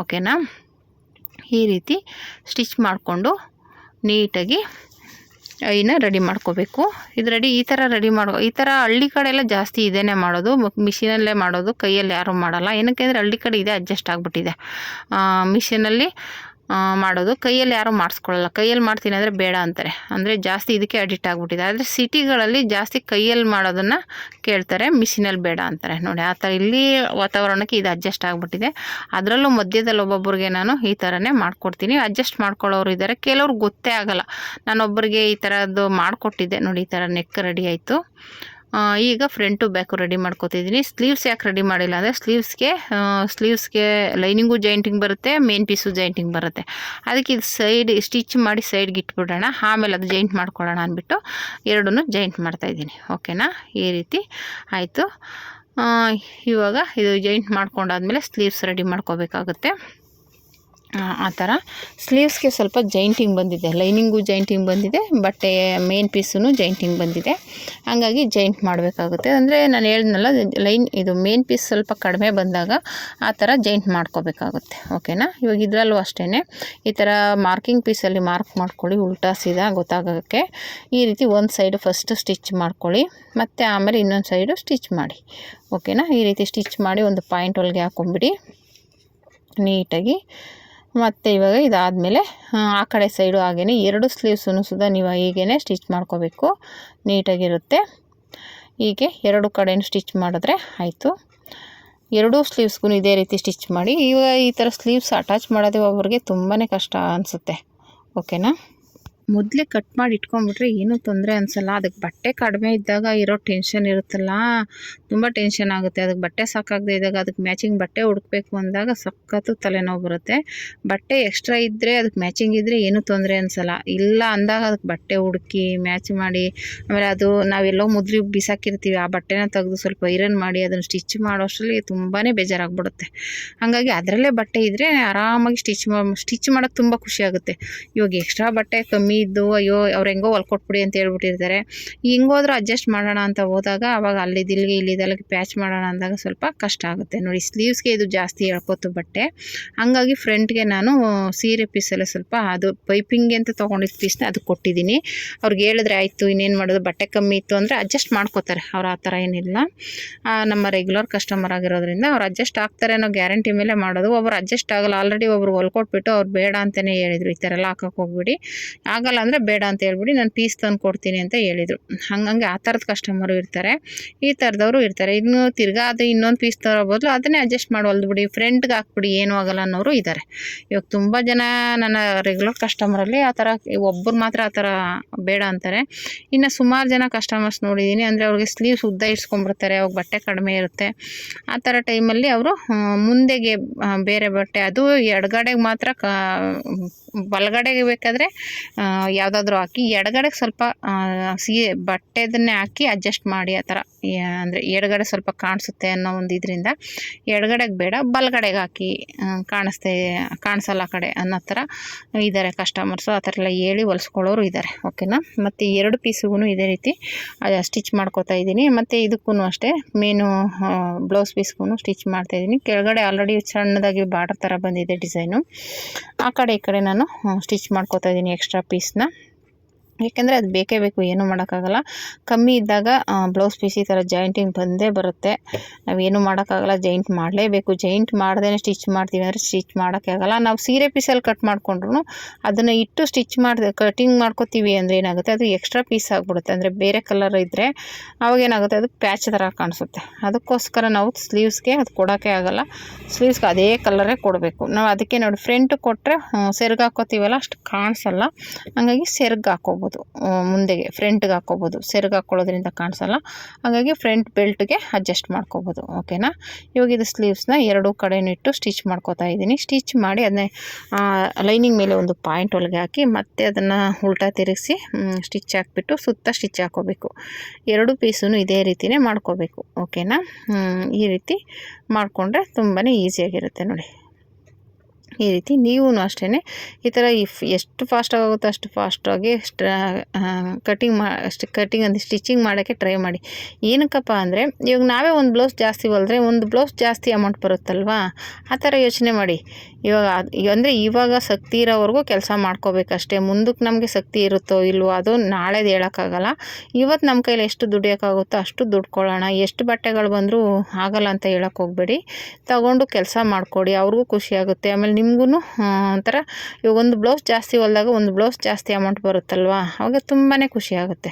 Speaker 1: ಓಕೆನಾ. ಈ ರೀತಿ ಸ್ಟಿಚ್ ಮಾಡಿಕೊಂಡು ನೀಟಾಗಿ ಐನ ರೆಡಿ ಮಾಡ್ಕೋಬೇಕು. ಇದು ಈ ಥರ ಈ ಥರ ಹಳ್ಳಿ ಕಡೆ ಎಲ್ಲ ಜಾಸ್ತಿ ಇದೇನೇ ಮಾಡೋದು, ಮಿಷಿನಲ್ಲೇ ಮಾಡೋದು, ಕೈಯಲ್ಲಿ ಯಾರೂ ಮಾಡಲ್ಲ. ಏನಕ್ಕೆ ಅಂದರೆ ಹಳ್ಳಿ ಕಡೆ ಇದೆ ಅಡ್ಜಸ್ಟ್ ಆಗಿಬಿಟ್ಟಿದೆ. ಮಿಷಿನಲ್ಲಿ ಮಾಡೋದು. ಕೈಯಲ್ಲಿ ಯಾರೂ ಮಾಡಿಸ್ಕೊಳ್ಳಲ್ಲ. ಕೈಯಲ್ಲಿ ಮಾಡ್ತೀನಿ ಅಂದರೆ ಬೇಡ ಅಂತಾರೆ. ಅಂದರೆ ಜಾಸ್ತಿ ಇದಕ್ಕೆ ಅಡಿಕ್ಟ್ ಆಗಿಬಿಟ್ಟಿದೆ. ಆದರೆ ಸಿಟಿಗಳಲ್ಲಿ ಜಾಸ್ತಿ ಕೈಯಲ್ಲಿ ಮಾಡೋದನ್ನು ಕೇಳ್ತಾರೆ, ಮಿಷಿನಲ್ಲಿ ಬೇಡ ಅಂತಾರೆ. ನೋಡಿ ಆ ಥರ ಇಲ್ಲಿ ವಾತಾವರಣಕ್ಕೆ ಇದು ಅಡ್ಜಸ್ಟ್ ಆಗಿಬಿಟ್ಟಿದೆ. ಅದರಲ್ಲೂ ಮಧ್ಯದಲ್ಲಿ ಒಬ್ಬೊಬ್ಬರಿಗೆ ನಾನು ಈ ಥರನೇ ಮಾಡಿಕೊಡ್ತೀನಿ. ಅಡ್ಜಸ್ಟ್ ಮಾಡ್ಕೊಳ್ಳೋರು ಇದ್ದಾರೆ, ಕೆಲವ್ರಿಗೆ ಗೊತ್ತೇ ಆಗಲ್ಲ. ನಾನೊಬ್ಬರಿಗೆ ಈ ಥರದ್ದು ಮಾಡಿಕೊಟ್ಟಿದ್ದೆ. ನೋಡಿ ಈ ಥರ ನೆಕ್ ರೆಡಿ ಆಯಿತು. ಈಗ ಫ್ರಂಟು ಬ್ಯಾಕು ರೆಡಿ ಮಾಡ್ಕೊತಿದ್ದೀನಿ. ಸ್ಲೀವ್ಸ್ ಯಾಕೆ ರೆಡಿ ಮಾಡಿಲ್ಲ ಅಂದರೆ ಸ್ಲೀವ್ಸ್ಗೆ ಲೈನಿಂಗು ಜಾಯಿಂಟಿಂಗ್ ಬರುತ್ತೆ, ಮೇನ್ ಪೀಸು ಜಾಯಿಂಟಿಂಗ್ ಬರುತ್ತೆ. ಅದಕ್ಕೆ ಇದು ಸೈಡ್ ಸ್ಟಿಚ್ ಮಾಡಿ ಸೈಡ್ಗೆ ಇಟ್ಬಿಡೋಣ, ಆಮೇಲೆ ಅದು ಜಾಯಿಂಟ್ ಮಾಡ್ಕೊಳ್ಳೋಣ ಅಂದ್ಬಿಟ್ಟು ಎರಡನ್ನೂ ಜಾಯಿಂಟ್ ಮಾಡ್ತಾಯಿದ್ದೀನಿ. ಓಕೆನಾ, ಈ ರೀತಿ ಆಯಿತು. ಇವಾಗ ಇದು ಜಾಯಿಂಟ್ ಮಾಡ್ಕೊಂಡಾದ್ಮೇಲೆ ಸ್ಲೀವ್ಸ್ ರೆಡಿ ಮಾಡ್ಕೋಬೇಕಾಗುತ್ತೆ. ಆ ಥರ ಸ್ಲೀವ್ಸ್ಗೆ ಸ್ವಲ್ಪ ಜಾಯಿಂಟಿಂಗ್ ಬಂದಿದೆ, ಲೈನಿಂಗು ಜಾಯಿಂಟಿಂಗ್ ಬಂದಿದೆ, ಬಟ್ಟೆ ಮೇನ್ ಪೀಸೂ ಜಾಯಿಂಟಿಂಗ್ ಬಂದಿದೆ. ಹಾಗಾಗಿ ಜಾಯಿಂಟ್ ಮಾಡಬೇಕಾಗುತ್ತೆ. ಅಂದರೆ ನಾನು ಹೇಳಿದ್ನಲ್ಲ, ಇದು ಮೇನ್ ಪೀಸ್ ಸ್ವಲ್ಪ ಕಡಿಮೆ ಬಂದಾಗ ಆ ಥರ ಜಾಯಿಂಟ್ ಮಾಡ್ಕೋಬೇಕಾಗುತ್ತೆ. ಓಕೆನಾ, ಇವಾಗ ಇದರಲ್ಲೂ ಅಷ್ಟೇ ಈ ಥರ ಮಾರ್ಕಿಂಗ್ ಪೀಸಲ್ಲಿ ಮಾರ್ಕ್ ಮಾಡ್ಕೊಳ್ಳಿ, ಉಲ್ಟಾ ಸೀದಾ ಗೊತ್ತಾಗೋಕ್ಕೆ. ಈ ರೀತಿ ಒಂದು ಸೈಡು ಫಸ್ಟ್ ಸ್ಟಿಚ್ ಮಾಡ್ಕೊಳ್ಳಿ, ಮತ್ತು ಆಮೇಲೆ ಇನ್ನೊಂದು ಸೈಡು ಸ್ಟಿಚ್ ಮಾಡಿ. ಓಕೆನಾ, ಈ ರೀತಿ ಸ್ಟಿಚ್ ಮಾಡಿ ಒಂದು ಪಾಯಿಂಟ್ ಒಳಗೆ ಹಾಕೊಂಬಿಡಿ ನೀಟಾಗಿ. ಮತ್ತು ಇವಾಗ ಇದಾದಮೇಲೆ ಆ ಕಡೆ ಸೈಡು ಹಾಗೇ ಎರಡು ಸ್ಲೀವ್ಸನ್ನು ಸುದಾ ನೀವು ಹೀಗೇ ಸ್ಟಿಚ್ ಮಾಡ್ಕೋಬೇಕು, ನೀಟಾಗಿರುತ್ತೆ. ಹೀಗೆ ಎರಡು ಕಡೆಯೂ ಸ್ಟಿಚ್ ಮಾಡಿದ್ರೆ ಆಯಿತು. ಎರಡೂ ಸ್ಲೀವ್ಸ್ಗೂ ಇದೇ ರೀತಿ ಸ್ಟಿಚ್ ಮಾಡಿ. ಇವಾಗ ಈ ಥರ ಸ್ಲೀವ್ಸ್ ಅಟ್ಯಾಚ್ ಮಾಡೋದೇ ಒಬ್ಬರಿಗೆ ತುಂಬಾ ಕಷ್ಟ ಅನಿಸುತ್ತೆ. ಓಕೆನಾ, ಮೊದಲೇ ಕಟ್ ಮಾಡಿ ಇಟ್ಕೊಂಡ್ಬಿಟ್ರೆ ಏನೂ ತೊಂದರೆ ಅನಿಸಲ್ಲ. ಅದಕ್ಕೆ ಬಟ್ಟೆ ಕಡಿಮೆ ಇದ್ದಾಗ ಇರೋ ಟೆನ್ಷನ್ ಇರುತ್ತಲ್ಲ, ತುಂಬ ಟೆನ್ಷನ್ ಆಗುತ್ತೆ. ಅದಕ್ಕೆ ಬಟ್ಟೆ ಸಾಕಾಗದೇ ಇದ್ದಾಗ ಅದಕ್ಕೆ ಮ್ಯಾಚಿಂಗ್ ಬಟ್ಟೆ ಹುಡುಕಬೇಕು ಅಂದಾಗ ಸಖತ್ತು ತಲೆನೋವು ಬರುತ್ತೆ. ಬಟ್ಟೆ ಎಕ್ಸ್ಟ್ರಾ ಇದ್ದರೆ ಅದಕ್ಕೆ ಮ್ಯಾಚಿಂಗ್ ಇದ್ದರೆ ಏನೂ ತೊಂದರೆ ಅನಿಸಲ್ಲ. ಇಲ್ಲ ಅಂದಾಗ ಅದಕ್ಕೆ ಬಟ್ಟೆ ಹುಡುಕಿ ಮ್ಯಾಚ್ ಮಾಡಿ, ಆಮೇಲೆ ಅದು ನಾವೆಲ್ಲೋ ಮುದ್ರಿ ಬಿಸಾಕಿರ್ತೀವಿ, ಆ ಬಟ್ಟೆನ ತೆಗೆದು ಸ್ವಲ್ಪ ಐರನ್ ಮಾಡಿ ಅದನ್ನು ಸ್ಟಿಚ್ ಮಾಡೋಷ್ಟರಲ್ಲಿ ತುಂಬಾ ಬೇಜಾರಾಗ್ಬಿಡುತ್ತೆ. ಹಾಗಾಗಿ ಅದರಲ್ಲೇ ಬಟ್ಟೆ ಇದ್ದರೆ ಆರಾಮಾಗಿ ಸ್ಟಿಚ್ ಮಾಡೋಕ್ಕೆ ತುಂಬ ಖುಷಿ ಆಗುತ್ತೆ. ಇವಾಗ ಎಕ್ಸ್ಟ್ರಾ ಬಟ್ಟೆ ಕಮ್ಮಿ ಇದ್ದು ಅಯ್ಯೋ ಅವ್ರು ಹೆಂಗೋ ಹೊಲ್ಕೊಟ್ಬಿಡಿ ಅಂತ ಹೇಳ್ಬಿಟ್ಟಿರ್ತಾರೆ. ಹಿಂಗೋದ್ರೂ ಅಡ್ಜಸ್ಟ್ ಮಾಡೋಣ ಅಂತ ಹೋದಾಗ ಅವಾಗ ಅಲ್ಲಿದ್ದಿಲ್ಲಿಗೆ ಇಲ್ಲಿದ್ದಲ್ಲಿಗೆ ಪ್ಯಾಚ್ ಮಾಡೋಣ ಅಂದಾಗ ಸ್ವಲ್ಪ ಕಷ್ಟ ಆಗುತ್ತೆ. ನೋಡಿ ಸ್ಲೀವ್ಸ್ಗೆ ಇದು ಜಾಸ್ತಿ ಎಳ್ಕೊತು ಬಟ್ಟೆ. ಹಂಗಾಗಿ ಫ್ರಂಟ್ಗೆ ನಾನು ಸೀರೆ ಪೀಸಲ್ಲೇ ಸ್ವಲ್ಪ ಅದು ಪೈಪಿಂಗ್ಗೆ ಅಂತ ತೊಗೊಂಡಿದ್ದ ಪೀಸ್ನ ಅದು ಕೊಟ್ಟಿದ್ದೀನಿ. ಅವ್ರಿಗೆ ಹೇಳಿದ್ರೆ ಆಯಿತು, ಇನ್ನೇನು ಮಾಡೋದು, ಬಟ್ಟೆ ಕಮ್ಮಿ ಇತ್ತು ಅಂದರೆ ಅಡ್ಜಸ್ಟ್ ಮಾಡ್ಕೋತಾರೆ ಅವ್ರು. ಆ ಥರ ಏನಿಲ್ಲ, ನಮ್ಮ ರೆಗ್ಯುಲರ್ ಕಸ್ಟಮರ್ ಆಗಿರೋದ್ರಿಂದ ಅವ್ರು ಅಡ್ಜಸ್ಟ್ ಆಗ್ತಾರೆ ಅನ್ನೋ ಗ್ಯಾರಂಟಿ ಮೇಲೆ ಮಾಡೋದು. ಒಬ್ಬರು ಅಡ್ಜಸ್ಟ್ ಆಗಲ್ಲ, ಆಲ್ರೆಡಿ ಒಬ್ರು ಹೊಲ್ಕೊಟ್ಬಿಟ್ಟು ಅವ್ರು ಬೇಡ ಅಂತಲೇ ಹೇಳಿದರು, ಈ ಥರ ಎಲ್ಲ ಹಾಕೋಕೆ ಹೋಗ್ಬಿಡಿ, ಆಗಲ್ಲ ಅಂದರೆ ಬೇಡ ಅಂತ ಹೇಳ್ಬಿಡಿ, ನಾನು ಪೀಸ್ ತಂದು ಕೊಡ್ತೀನಿ ಅಂತ ಹೇಳಿದರು. ಹಂಗಾಗಿ ಆ ಥರದ ಕಸ್ಟಮರು ಇರ್ತಾರೆ, ಈ ಥರದವರು ಇರ್ತಾರೆ. ಇನ್ನು ತಿರ್ಗಾ ಅದು ಇನ್ನೊಂದು ಪೀಸ್ ತರೋ ಬದಲು ಅದನ್ನೇ ಅಡ್ಜಸ್ಟ್ ಮಾಡಿ ಹೊಲ್ದ್ಬಿಡಿ, ಫ್ರಂಟ್ಗೆ ಹಾಕ್ಬಿಡಿ, ಏನೂ ಆಗಲ್ಲ ಅನ್ನೋರು ಇದ್ದಾರೆ. ಇವಾಗ ತುಂಬ ಜನ ನನ್ನ ರೆಗ್ಯುಲರ್ ಕಸ್ಟಮರಲ್ಲಿ ಆ ಥರ, ಒಬ್ಬರು ಮಾತ್ರ ಆ ಥರ ಬೇಡ ಅಂತಾರೆ. ಇನ್ನು ಸುಮಾರು ಜನ ಕಸ್ಟಮರ್ಸ್ ನೋಡಿದ್ದೀನಿ, ಅಂದರೆ ಅವ್ರಿಗೆ ಸ್ಲೀವ್ಸ್ ಉದ್ದ ಇಡ್ಸ್ಕೊಂಡ್ಬಿಡ್ತಾರೆ, ಅವಾಗ ಬಟ್ಟೆ ಕಡಿಮೆ ಇರುತ್ತೆ. ಆ ಥರ ಟೈಮಲ್ಲಿ ಅವರು ಮುಂದೆಗೆ ಬೇರೆ ಬಟ್ಟೆ, ಅದು ಎಡಗಡೆಗೆ ಮಾತ್ರ ಬಲಗಡೆಗೆ ಬೇಕಾದರೆ ಯಾವುದಾದ್ರೂ ಹಾಕಿ, ಎಡಗಡೆಗೆ ಸ್ವಲ್ಪ ಬಟ್ಟೆದನ್ನೇ ಹಾಕಿ ಅಡ್ಜಸ್ಟ್ ಮಾಡಿ. ಆ ಥರ ಅಂದರೆ ಎಡಗಡೆ ಸ್ವಲ್ಪ ಕಾಣಿಸುತ್ತೆ ಅನ್ನೋ ಒಂದು ಇದರಿಂದ ಎಡಗಡೆಗೆ ಬೇಡ, ಬಲಗಡೆಗೆ ಹಾಕಿ ಕಾಣಿಸಲ್ಲ ಆ ಕಡೆ ಅನ್ನೋ ಥರ ಇದ್ದಾರೆ ಕಸ್ಟಮರ್ಸು. ಆ ಥರ ಎಲ್ಲ ಹೇಳಿ ಹೊಲಿಸ್ಕೊಳ್ಳೋರು ಇದ್ದಾರೆ. ಓಕೆನಾ, ಮತ್ತು ಎರಡು ಪೀಸಿಗೂ ಇದೇ ರೀತಿ ಸ್ಟಿಚ್ ಮಾಡ್ಕೋತಾ ಇದ್ದೀನಿ. ಮತ್ತು ಇದಕ್ಕೂ ಅಷ್ಟೇ ಮೇನು ಬ್ಲೌಸ್ ಪೀಸ್ಗೂ ಸ್ಟಿಚ್ ಮಾಡ್ತಾಯಿದ್ದೀನಿ. ಕೆಳಗಡೆ ಆಲ್ರೆಡಿ ಸಣ್ಣದಾಗಿ ಬಾರ್ಡರ್ ಥರ ಬಂದಿದೆ ಡಿಸೈನು, ಆ ಕಡೆ ಈ ಕಡೆ ನಾನು ಸ್ಟಿಚ್ ಮಾಡ್ಕೋತಾ ಇದ್ದೀನಿ ಎಕ್ಸ್ಟ್ರಾ ಪೀಸ್ನ. ಏಕೆಂದರೆ ಅದು ಬೇಕೇ ಬೇಕು, ಏನೂ ಮಾಡೋಕ್ಕಾಗಲ್ಲ. ಕಮ್ಮಿ ಇದ್ದಾಗ ಬ್ಲೌಸ್ ಪೀಸ್ ಈ ಥರ ಜಾಯಿಂಟಿಂಗ್ ಬಂದೇ ಬರುತ್ತೆ, ನಾವೇನು ಮಾಡೋಕ್ಕಾಗಲ್ಲ, ಜಾಯಿಂಟ್ ಮಾಡಲೇಬೇಕು. ಜಾಯಿಂಟ್ ಮಾಡ್ದೇ ಸ್ಟಿಚ್ ಮಾಡ್ತೀವಿ ಅಂದರೆ ಸ್ಟಿಚ್ ಮಾಡೋಕ್ಕೆ ಆಗಲ್ಲ. ನಾವು ಸೀರೆ ಪೀಸಲ್ಲಿ ಕಟ್ ಮಾಡಿಕೊಂಡ್ರು ಅದನ್ನು ಇಟ್ಟು ಸ್ಟಿಚ್ ಕಟಿಂಗ್ ಮಾಡ್ಕೋತೀವಿ ಅಂದರೆ ಏನಾಗುತ್ತೆ, ಅದು ಎಕ್ಸ್ಟ್ರಾ ಪೀಸ್ ಆಗಿಬಿಡುತ್ತೆ. ಅಂದರೆ ಬೇರೆ ಕಲರ್ ಇದ್ದರೆ ಅವಾಗೇನಾಗುತ್ತೆ, ಅದು ಪ್ಯಾಚ್ ಥರ ಕಾಣಿಸುತ್ತೆ. ಅದಕ್ಕೋಸ್ಕರ ನಾವು ಸ್ಲೀವ್ಸ್ಗೆ ಅದು ಕೊಡೋಕ್ಕೆ ಆಗಲ್ಲ, ಸ್ಲೀವ್ಸ್ಗೆ ಅದೇ ಕಲರೇ ಕೊಡಬೇಕು ನಾವು. ಅದಕ್ಕೆ ನೋಡಿ ಫ್ರಂಟ್ ಕೊಟ್ಟರೆ ಸೆರ್ಗ್ ಹಾಕೋತೀವಲ್ಲ ಅಷ್ಟು ಕಾಣಿಸಲ್ಲ, ಹಾಗಾಗಿ ಸೆರ್ಗ್ ಹಾಕೋಬೋದು, ಮುಂದೆಗೆ ಫ್ರಂಟ್ಗೆ ಹಾಕೋಬೋದು. ಸೆರ್ಗ್ ಹಾಕ್ಕೊಳ್ಳೋದ್ರಿಂದ ಕಾಣಿಸಲ್ಲ, ಹಾಗಾಗಿ ಫ್ರಂಟ್ ಬೆಲ್ಟ್ಗೆ ಅಡ್ಜಸ್ಟ್ ಮಾಡ್ಕೋಬೋದು. ಓಕೆನಾ, ಇವಾಗ ಇದು ಸ್ಲೀವ್ಸ್ನ ಎರಡೂ ಕಡೆನೂ ಇಟ್ಟು ಸ್ಟಿಚ್ ಮಾಡ್ಕೋತಾ ಇದ್ದೀನಿ. ಸ್ಟಿಚ್ ಮಾಡಿ ಅದನ್ನೇ ಲೈನಿಂಗ್ ಮೇಲೆ ಒಂದು ಪಾಯಿಂಟ್ ಒಳಗೆ ಹಾಕಿ ಮತ್ತೆ ಅದನ್ನು ಉಲ್ಟಾ ತಿರುಗಿಸಿ ಸ್ಟಿಚ್ ಹಾಕ್ಬಿಟ್ಟು ಸುತ್ತ ಸ್ಟಿಚ್ ಹಾಕೋಬೇಕು. ಎರಡು ಪೀಸೂ ಇದೇ ರೀತಿಯೇ ಮಾಡ್ಕೋಬೇಕು. ಓಕೆನಾ, ಈ ರೀತಿ ಮಾಡಿಕೊಂಡ್ರೆ ತುಂಬಾ ಈಸಿಯಾಗಿರುತ್ತೆ ನೋಡಿ. ಈ ರೀತಿ ನೀವು ಅಷ್ಟೇ ಈ ಥರ ಎಷ್ಟು ಫಾಸ್ಟಾಗಿ ಆಗುತ್ತೋ ಅಷ್ಟು ಫಾಸ್ಟಾಗಿ ಕಟಿಂಗ್ ಅಂದರೆ ಸ್ಟಿಚಿಂಗ್ ಮಾಡೋಕ್ಕೆ ಟ್ರೈ ಮಾಡಿ. ಏನಕ್ಕಪ್ಪ ಅಂದರೆ ಇವಾಗ ನಾವೇ ಒಂದು ಬ್ಲೌಸ್ ಜಾಸ್ತಿ ಹೊಲಿದ್ರೆ ಒಂದು ಬ್ಲೌಸ್ ಜಾಸ್ತಿ ಅಮೌಂಟ್ ಬರುತ್ತಲ್ವಾ, ಆ ಥರ ಯೋಚನೆ ಮಾಡಿ. ಇವಾಗ ಶಕ್ತಿ ಇರೋವರೆಗೂ ಕೆಲಸ ಮಾಡ್ಕೋಬೇಕಷ್ಟೇ. ಮುಂದಕ್ಕೆ ನಮಗೆ ಶಕ್ತಿ ಇರುತ್ತೋ ಇಲ್ವೋ ಅದು ನಾಳೆದು ಹೇಳೋಕ್ಕಾಗಲ್ಲ. ಇವತ್ತು ನಮ್ಮ ಕೈಲಿ ಎಷ್ಟು ದುಡಿಯೋಕ್ಕಾಗುತ್ತೋ ಅಷ್ಟು ದುಡ್ಕೊಳ್ಳೋಣ. ಎಷ್ಟು ಬಟ್ಟೆಗಳು ಬಂದರೂ ಆಗಲ್ಲ ಅಂತ ಹೇಳೋಕ್ಕೆ ಹೋಗಬೇಡಿ, ತಗೊಂಡು ಕೆಲಸ ಮಾಡಿಕೊಡಿ, ಅವ್ರಿಗೂ ಖುಷಿಯಾಗುತ್ತೆ. ಆಮೇಲೆ ನಿಮಗೂ ಒಂಥರ ಇವಾಗ ಒಂದು ಬ್ಲೌಸ್ ಜಾಸ್ತಿ ಹೊಲಿದಾಗ ಒಂದು ಬ್ಲೌಸ್ ಜಾಸ್ತಿ ಅಮೌಂಟ್ ಬರುತ್ತಲ್ವ, ಅವಾಗ ತುಂಬಾ ಖುಷಿ ಆಗುತ್ತೆ.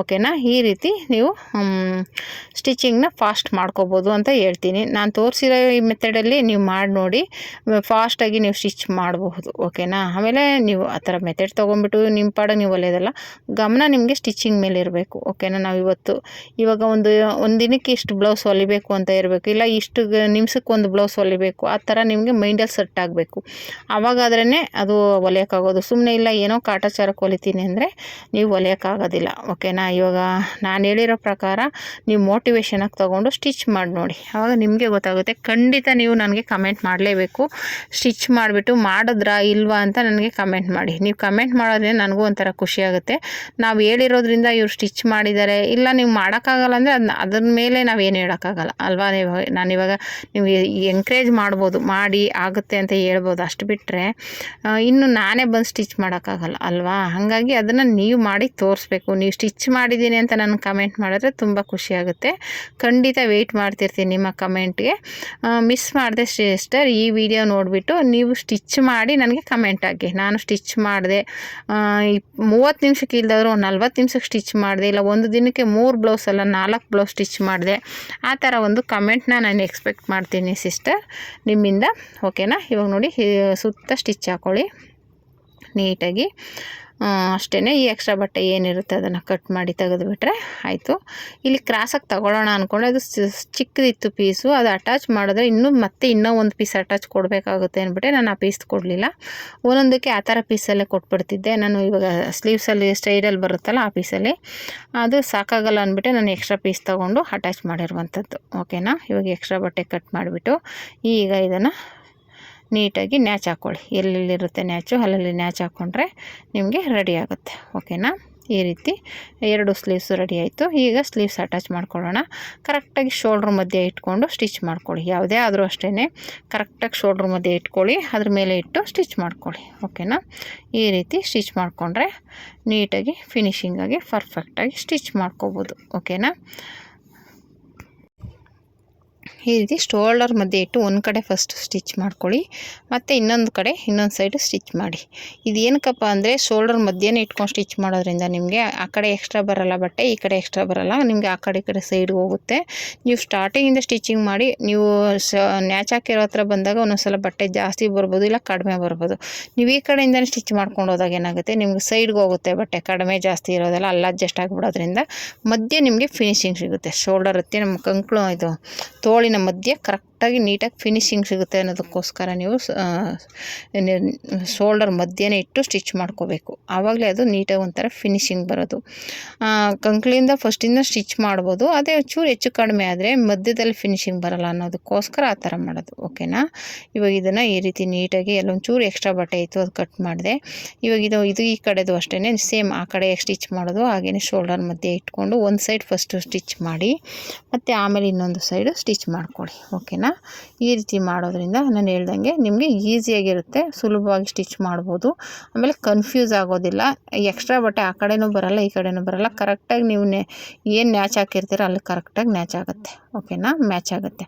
Speaker 1: ಓಕೆನಾ. ಈ ರೀತಿ ನೀವು ಸ್ಟಿಚಿಂಗ್ನ ಫಾಸ್ಟ್ ಮಾಡ್ಕೋಬೋದು ಅಂತ ಹೇಳ್ತೀನಿ. ನಾನು ತೋರಿಸಿರೋ ಈ ಮೆಥಡಲ್ಲಿ ನೀವು ಮಾಡಿ ನೋಡಿ, ಫಾಸ್ಟಾಗಿ ನೀವು ಸ್ಟಿಚ್ ಮಾಡಬಹುದು. ಓಕೆನಾ. ಆಮೇಲೆ ನೀವು ಆ ಥರ ಮೆಥಡ್ ತೊಗೊಂಡ್ಬಿಟ್ಟು ನಿಮ್ಮ ಪಾಡಿಗೆ ನೀವು ಹೊಲಿಯೋದಲ್ಲ, ಗಮನ ನಿಮಗೆ ಸ್ಟಿಚಿಂಗ್ ಮೇಲೆ ಇರಬೇಕು. ಓಕೆನಾ. ನಾವು ಇವಾಗ ಒಂದು ದಿನಕ್ಕೆ ಇಷ್ಟು ಬ್ಲೌಸ್ ಹೊಲಿಬೇಕು ಅಂತ ಇರಬೇಕು, ಇಲ್ಲ ಇಷ್ಟು ನಿಮಿಷಕ್ಕೆ ಒಂದು ಬ್ಲೌಸ್ ಹೊಲಿಬೇಕು, ಆ ಥರ ನಿಮಗೆ ಮೈಂಡಲ್ಲಿ ಸೆಟ್ ಆಗಬೇಕು. ಆವಾಗಾದ್ರೇ ಅದು ಹೊಲಿಯೋಕ್ಕಾಗೋದು. ಸುಮ್ಮನೆ ಇಲ್ಲ ಏನೋ ಕಾಟಾಚಾರಕ್ಕೆ ಹೊಲಿತೀನಿ ಅಂದರೆ ನೀವು ಹೊಲಿಯೋಕ್ಕಾಗೋದಿಲ್ಲ. ಓಕೆನಾ. ಇವಾಗ ನಾನು ಹೇಳಿರೋ ಪ್ರಕಾರ ನೀವು ಮೋಟಿವೇಶನಾಗಿ ತೊಗೊಂಡು ಸ್ಟಿಚ್ ಮಾಡಿ ನೋಡಿ, ಆವಾಗ ನಿಮಗೆ ಗೊತ್ತಾಗುತ್ತೆ. ಖಂಡಿತ ನೀವು ನನಗೆ ಕಮೆಂಟ್ ಮಾಡಲೇಬೇಕು. ಸ್ಟಿಚ್ ಮಾಡಿಬಿಟ್ಟು ಮಾಡಿದ್ರಾ ಇಲ್ವಾ ಅಂತ ನನಗೆ ಕಮೆಂಟ್ ಮಾಡಿ. ನೀವು ಕಮೆಂಟ್ ಮಾಡೋದ್ರೆ ನನಗೂ ಒಂಥರ ಖುಷಿಯಾಗುತ್ತೆ. ನಾವು ಹೇಳಿರೋದ್ರಿಂದ ಇವ್ರು ಸ್ಟಿಚ್ ಮಾಡಿದ್ದಾರೆ, ಇಲ್ಲ ನೀವು ಮಾಡೋಕ್ಕಾಗಲ್ಲ ಅಂದರೆ ಅದ್ರ ಮೇಲೆ ನಾವೇನು ಹೇಳೋಕ್ಕಾಗಲ್ಲ ಅಲ್ವಾ. ನಾನಿವಾಗ ನಿಮಗೆ ಎಂಕರೇಜ್ ಮಾಡ್ಬೋದು, ಮಾಡಿ ಆಗುತ್ತೆ ಅಂತ ಹೇಳ್ಬೋದು. ಅಷ್ಟು ಬಿಟ್ಟರೆ ಇನ್ನು ನಾನೇ ಬಂದು ಸ್ಟಿಚ್ ಮಾಡೋಕ್ಕಾಗಲ್ಲ ಅಲ್ವಾ. ಹಾಗಾಗಿ ಅದನ್ನು ನೀವು ಮಾಡಿ ತೋರಿಸ್ಬೇಕು. ನೀವು ಸ್ಟಿಚ್ ಮಾಡಿದ್ದೀನಿ ಅಂತ ನನಗೆ ಕಮೆಂಟ್ ಮಾಡಿದ್ರೆ ತುಂಬ ಖುಷಿಯಾಗುತ್ತೆ. ಖಂಡಿತ ವೆಯ್ಟ್ ಮಾಡ್ತಿರ್ತೀನಿ ನಿಮ್ಮ ಕಮೆಂಟ್ಗೆ. ಮಿಸ್ ಮಾಡಿದೆ ಸಿಸ್ಟರ್, ಈ ವಿಡಿಯೋ ನೋಡಿಬಿಟ್ಟು ನೀವು ಸ್ಟಿಚ್ ಮಾಡಿ ನನಗೆ ಕಮೆಂಟ್ ಹಾಕಿ. ನಾನು ಸ್ಟಿಚ್ ಮಾಡಿದೆ 30 ನಿಮಿಷಕ್ಕೆ ಇಲ್ದವರು 40 ನಿಮಿಷಕ್ಕೆ ಸ್ಟಿಚ್ ಮಾಡಿದೆ, ಇಲ್ಲ ಒಂದು ದಿನಕ್ಕೆ 3 ಬ್ಲೌಸ್ ಅಲ್ಲ 4 ಬ್ಲೌಸ್ ಸ್ಟಿಚ್ ಮಾಡಿದೆ, ಆ ಥರ ಒಂದು ಕಮೆಂಟ್ನ ನಾನು ಎಕ್ಸ್ಪೆಕ್ಟ್ ಮಾಡ್ತೀನಿ ಸಿಸ್ಟರ್ ನಿಮ್ಮಿಂದ. ಓಕೆನಾ. ಇವಾಗ ನೋಡಿ ಸುತ್ತ ಸ್ಟಿಚ್ ಹಾಕ್ಕೊಳ್ಳಿ ನೀಟಾಗಿ. ಅಷ್ಟೇ. ಈ ಎಕ್ಸ್ಟ್ರಾ ಬಟ್ಟೆ ಏನಿರುತ್ತೆ ಅದನ್ನು ಕಟ್ ಮಾಡಿ ತೆಗೆದುಬಿಟ್ರೆ ಆಯಿತು. ಇಲ್ಲಿ ಕ್ರಾಸಾಗಿ ತಗೊಳ್ಳೋಣ ಅಂದ್ಕೊಂಡೆ, ಅದು ಚಿಕ್ಕದಿತ್ತು ಪೀಸು, ಅದು ಅಟ್ಯಾಚ್ ಮಾಡಿದ್ರೆ ಇನ್ನೂ ಒಂದು ಪೀಸ್ ಅಟ್ಯಾಚ್ ಕೊಡಬೇಕಾಗುತ್ತೆ ಅಂದ್ಬಿಟ್ಟೆ ನಾನು ಆ ಪೀಸ್ ಕೊಡಲಿಲ್ಲ. ಒಂದೊಂದಕ್ಕೆ ಆ ಥರ ಪೀಸಲ್ಲೇ ಕೊಟ್ಬಿಡ್ತಿದ್ದೆ ನಾನು. ಇವಾಗ ಸ್ಲೀವ್ಸಲ್ಲಿ ಸ್ಟೈಡಲ್ಲಿ ಬರುತ್ತಲ್ಲ ಆ ಪೀಸಲ್ಲಿ ಅದು ಸಾಕಾಗಲ್ಲ ಅಂದ್ಬಿಟ್ಟೆ ನಾನು ಎಕ್ಸ್ಟ್ರಾ ಪೀಸ್ ತೊಗೊಂಡು ಅಟ್ಯಾಚ್ ಮಾಡಿರುವಂಥದ್ದು. ಓಕೆನಾ. ಇವಾಗ ಎಕ್ಸ್ಟ್ರಾ ಬಟ್ಟೆ ಕಟ್ ಮಾಡಿಬಿಟ್ಟು ಈಗ ಇದನ್ನು ನೀಟಾಗಿ ನ್ಯಾಚ್ ಹಾಕ್ಕೊಳ್ಳಿ. ಎಲ್ಲೆಲ್ಲಿರುತ್ತೆ ನ್ಯಾಚು ಅಲ್ಲಲ್ಲಿ ನ್ಯಾಚ್ ಹಾಕ್ಕೊಂಡ್ರೆ ನಿಮಗೆ ರೆಡಿ ಆಗುತ್ತೆ. ಓಕೆನಾ. ಈ ರೀತಿ 2 ಸ್ಲೀವ್ಸ್ ರೆಡಿ ಆಯಿತು. ಈಗ ಸ್ಲೀವ್ಸ್ ಅಟ್ಯಾಚ್ ಮಾಡ್ಕೊಳ್ಳೋಣ. ಕರೆಕ್ಟಾಗಿ ಶೋಲ್ಡ್ರ್ ಮಧ್ಯೆ ಇಟ್ಕೊಂಡು ಸ್ಟಿಚ್ ಮಾಡ್ಕೊಳ್ಳಿ. ಯಾವುದೇ ಆದರೂ ಅಷ್ಟೇ ಕರೆಕ್ಟಾಗಿ ಶೋಲ್ಡ್ರ್ ಮಧ್ಯೆ ಇಟ್ಕೊಳ್ಳಿ, ಅದ್ರ ಮೇಲೆ ಇಟ್ಟು ಸ್ಟಿಚ್ ಮಾಡ್ಕೊಳ್ಳಿ. ಓಕೆನಾ. ಈ ರೀತಿ ಸ್ಟಿಚ್ ಮಾಡಿಕೊಂಡ್ರೆ ನೀಟಾಗಿ ಫಿನಿಶಿಂಗಾಗಿ ಪರ್ಫೆಕ್ಟಾಗಿ ಸ್ಟಿಚ್ ಮಾಡ್ಕೋಬೋದು. ಓಕೆನಾ. ಈ ರೀತಿ ಶೋಲ್ಡರ್ ಮಧ್ಯೆ ಇಟ್ಟು ಒಂದು ಕಡೆ ಫಸ್ಟ್ ಸ್ಟಿಚ್ ಮಾಡ್ಕೊಳ್ಳಿ, ಮತ್ತು ಇನ್ನೊಂದು ಸೈಡು ಸ್ಟಿಚ್ ಮಾಡಿ. ಇದು ಏನಕ್ಕಪ್ಪ ಅಂದರೆ ಶೋಲ್ಡರ್ ಮಧ್ಯೆನೇ ಇಟ್ಕೊಂಡು ಸ್ಟಿಚ್ ಮಾಡೋದ್ರಿಂದ ನಿಮಗೆ ಆ ಕಡೆ ಎಕ್ಸ್ಟ್ರಾ ಬರೋಲ್ಲ ಬಟ್ಟೆ, ಈ ಕಡೆ ಎಕ್ಸ್ಟ್ರಾ ಬರೋಲ್ಲ, ನಿಮಗೆ ಆ ಕಡೆ ಸೈಡ್ಗೆ ಹೋಗುತ್ತೆ. ನೀವು ಸ್ಟಾರ್ಟಿಂಗಿಂದ ಸ್ಟಿಚಿಂಗ್ ಮಾಡಿ ನೀವು ನ್ಯಾಚ್ ಹಾಕಿರೋ ಹತ್ರ ಬಂದಾಗ ಒಂದೊಂದ್ಸಲ ಬಟ್ಟೆ ಜಾಸ್ತಿ ಬರ್ಬೋದು, ಇಲ್ಲ ಕಡಿಮೆ ಬರ್ಬೋದು. ನೀವು ಈ ಕಡೆಯಿಂದನೇ ಸ್ಟಿಚ್ ಮಾಡ್ಕೊಂಡು ಹೋದಾಗ ಏನಾಗುತ್ತೆ, ನಿಮ್ಗೆ ಸೈಡ್ಗೆ ಹೋಗುತ್ತೆ ಬಟ್ಟೆ, ಕಡಿಮೆ ಜಾಸ್ತಿ ಇರೋದಲ್ಲ, ಅಲ್ಲಿ ಅಡ್ಜಸ್ಟ್ ಆಗಿಬಿಡೋದ್ರಿಂದ ಮಧ್ಯೆ ನಿಮಗೆ ಫಿನಿಶಿಂಗ್ ಸಿಗುತ್ತೆ. ಶೋಲ್ಡರ್ ಹತ್ತಿ ನಮ್ಮ ಕಂಕ್ಳು ಇದು ತೋಳಿನ ಮಧ್ಯೆ ಕರೆಕ್ಟಾಗಿ ನೀಟಾಗಿ ಫಿನಿಶಿಂಗ್ ಸಿಗುತ್ತೆ ಅನ್ನೋದಕ್ಕೋಸ್ಕರ ನೀವು ಶೋಲ್ಡರ್ ಮಧ್ಯೆನೇ ಇಟ್ಟು ಸ್ಟಿಚ್ ಮಾಡ್ಕೋಬೇಕು. ಆವಾಗಲೇ ಅದು ನೀಟಾಗಿ ಒಂಥರ ಫಿನಿಶಿಂಗ್ ಬರೋದು. ಕಂಕ್ಳಿಂದ ಫಸ್ಟಿಂದ ಸ್ಟಿಚ್ ಮಾಡ್ಬೋದು, ಅದೇ ಚೂರು ಹೆಚ್ಚು ಕಡಿಮೆ ಆದರೆ ಮಧ್ಯದಲ್ಲಿ ಫಿನಿಶಿಂಗ್ ಬರೋಲ್ಲ ಅನ್ನೋದಕ್ಕೋಸ್ಕರ ಆ ಥರ ಮಾಡೋದು. ಓಕೆನಾ. ಇವಾಗ ಇದನ್ನು ಈ ರೀತಿ ನೀಟಾಗಿ ಎಲ್ಲೊಂದು ಚೂರು ಎಕ್ಸ್ಟ್ರಾ ಬಟ್ಟೆ ಇತ್ತು ಅದು ಕಟ್ ಮಾಡಿದೆ. ಇವಾಗ ಇದು ಈ ಕಡೆದು ಅಷ್ಟೇ ಸೇಮ್ ಆ ಕಡೆ ಸ್ಟಿಚ್ ಮಾಡೋದು ಹಾಗೆಯೇ ಶೋಲ್ಡರ್ ಮಧ್ಯೆ ಇಟ್ಕೊಂಡು ಒಂದು ಸೈಡ್ ಫಸ್ಟು ಸ್ಟಿಚ್ ಮಾಡಿ ಮತ್ತು ಆಮೇಲೆ ಇನ್ನೊಂದು ಸೈಡು ಸ್ಟಿಚ್ ಮಾಡ್ಕೊಳ್ಳಿ. ಓಕೆನಾ. ಈ ರೀತಿ ಮಾಡೋದ್ರಿಂದ ನಾನು ಹೇಳ್ದಂಗೆ ನಿಮಗೆ ಈಸಿಯಾಗಿರುತ್ತೆ, ಸುಲಭವಾಗಿ ಸ್ಟಿಚ್ ಮಾಡ್ಬೋದು, ಆಮೇಲೆ ಕನ್ಫ್ಯೂಸ್ ಆಗೋದಿಲ್ಲ. ಎಕ್ಸ್ಟ್ರಾ ಬಟ್ಟೆ ಆ ಕಡೆನೂ ಬರೋಲ್ಲ ಈ ಕಡೆನೂ ಬರೋಲ್ಲ, ಕರೆಕ್ಟಾಗಿ ನೀವು ಏನು ನ್ಯಾಚ್ ಹಾಕಿರ್ತೀರ ಅಲ್ಲಿ ಕರೆಕ್ಟಾಗಿ ನ್ಯಾಚ್ ಆಗುತ್ತೆ. ಓಕೆನಾ. ಮ್ಯಾಚ್ ಆಗುತ್ತೆ.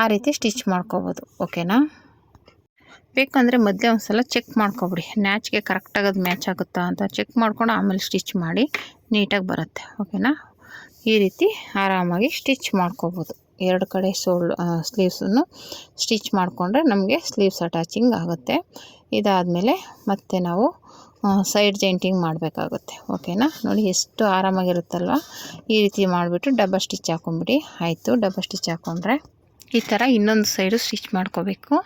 Speaker 1: ಆ ರೀತಿ ಸ್ಟಿಚ್ ಮಾಡ್ಕೋಬೋದು. ಓಕೆನಾ. ಬೇಕಂದರೆ ಮಧ್ಯೆ ಒಂದು ಸಲ ಚೆಕ್ ಮಾಡ್ಕೊಬಿಡಿ, ನ್ಯಾಚ್ಗೆ ಕರೆಕ್ಟಾಗಿ ಅದು ಮ್ಯಾಚ್ ಆಗುತ್ತಾ ಅಂತ ಚೆಕ್ ಮಾಡ್ಕೊಂಡು ಆಮೇಲೆ ಸ್ಟಿಚ್ ಮಾಡಿ ನೀಟಾಗಿ ಬರುತ್ತೆ. ಓಕೆನಾ. ಈ ರೀತಿ ಆರಾಮಾಗಿ ಸ್ಟಿಚ್ ಮಾಡ್ಕೋಬೋದು. 2 ಕಡೆ ಸ್ಲೀವ್ಸನ್ನು ಸ್ಟಿಚ್ ಮಾಡಿಕೊಂಡ್ರೆ ನಮಗೆ ಸ್ಲೀವ್ಸ್ ಅಟ್ಯಾಚಿಂಗ್ ಆಗುತ್ತೆ. ಇದಾದಮೇಲೆ ಮತ್ತೆ ನಾವು ಸೈಡ್ ಜಾಯಿಂಟಿಂಗ್ ಮಾಡಬೇಕಾಗುತ್ತೆ. ಓಕೆನಾ. ನೋಡಿ ಎಷ್ಟು ಆರಾಮಾಗಿರುತ್ತಲ್ವ. ಈ ರೀತಿ ಮಾಡಿಬಿಟ್ಟು ಡಬಲ್ ಸ್ಟಿಚ್ ಹಾಕ್ಕೊಂಬಿಡಿ. ಆಯಿತು. ಡಬಲ್ ಸ್ಟಿಚ್ ಹಾಕ್ಕೊಂಡ್ರೆ ಈ ಥರ ಇನ್ನೊಂದು ಸೈಡು ಸ್ಟಿಚ್ ಮಾಡ್ಕೋಬೇಕು.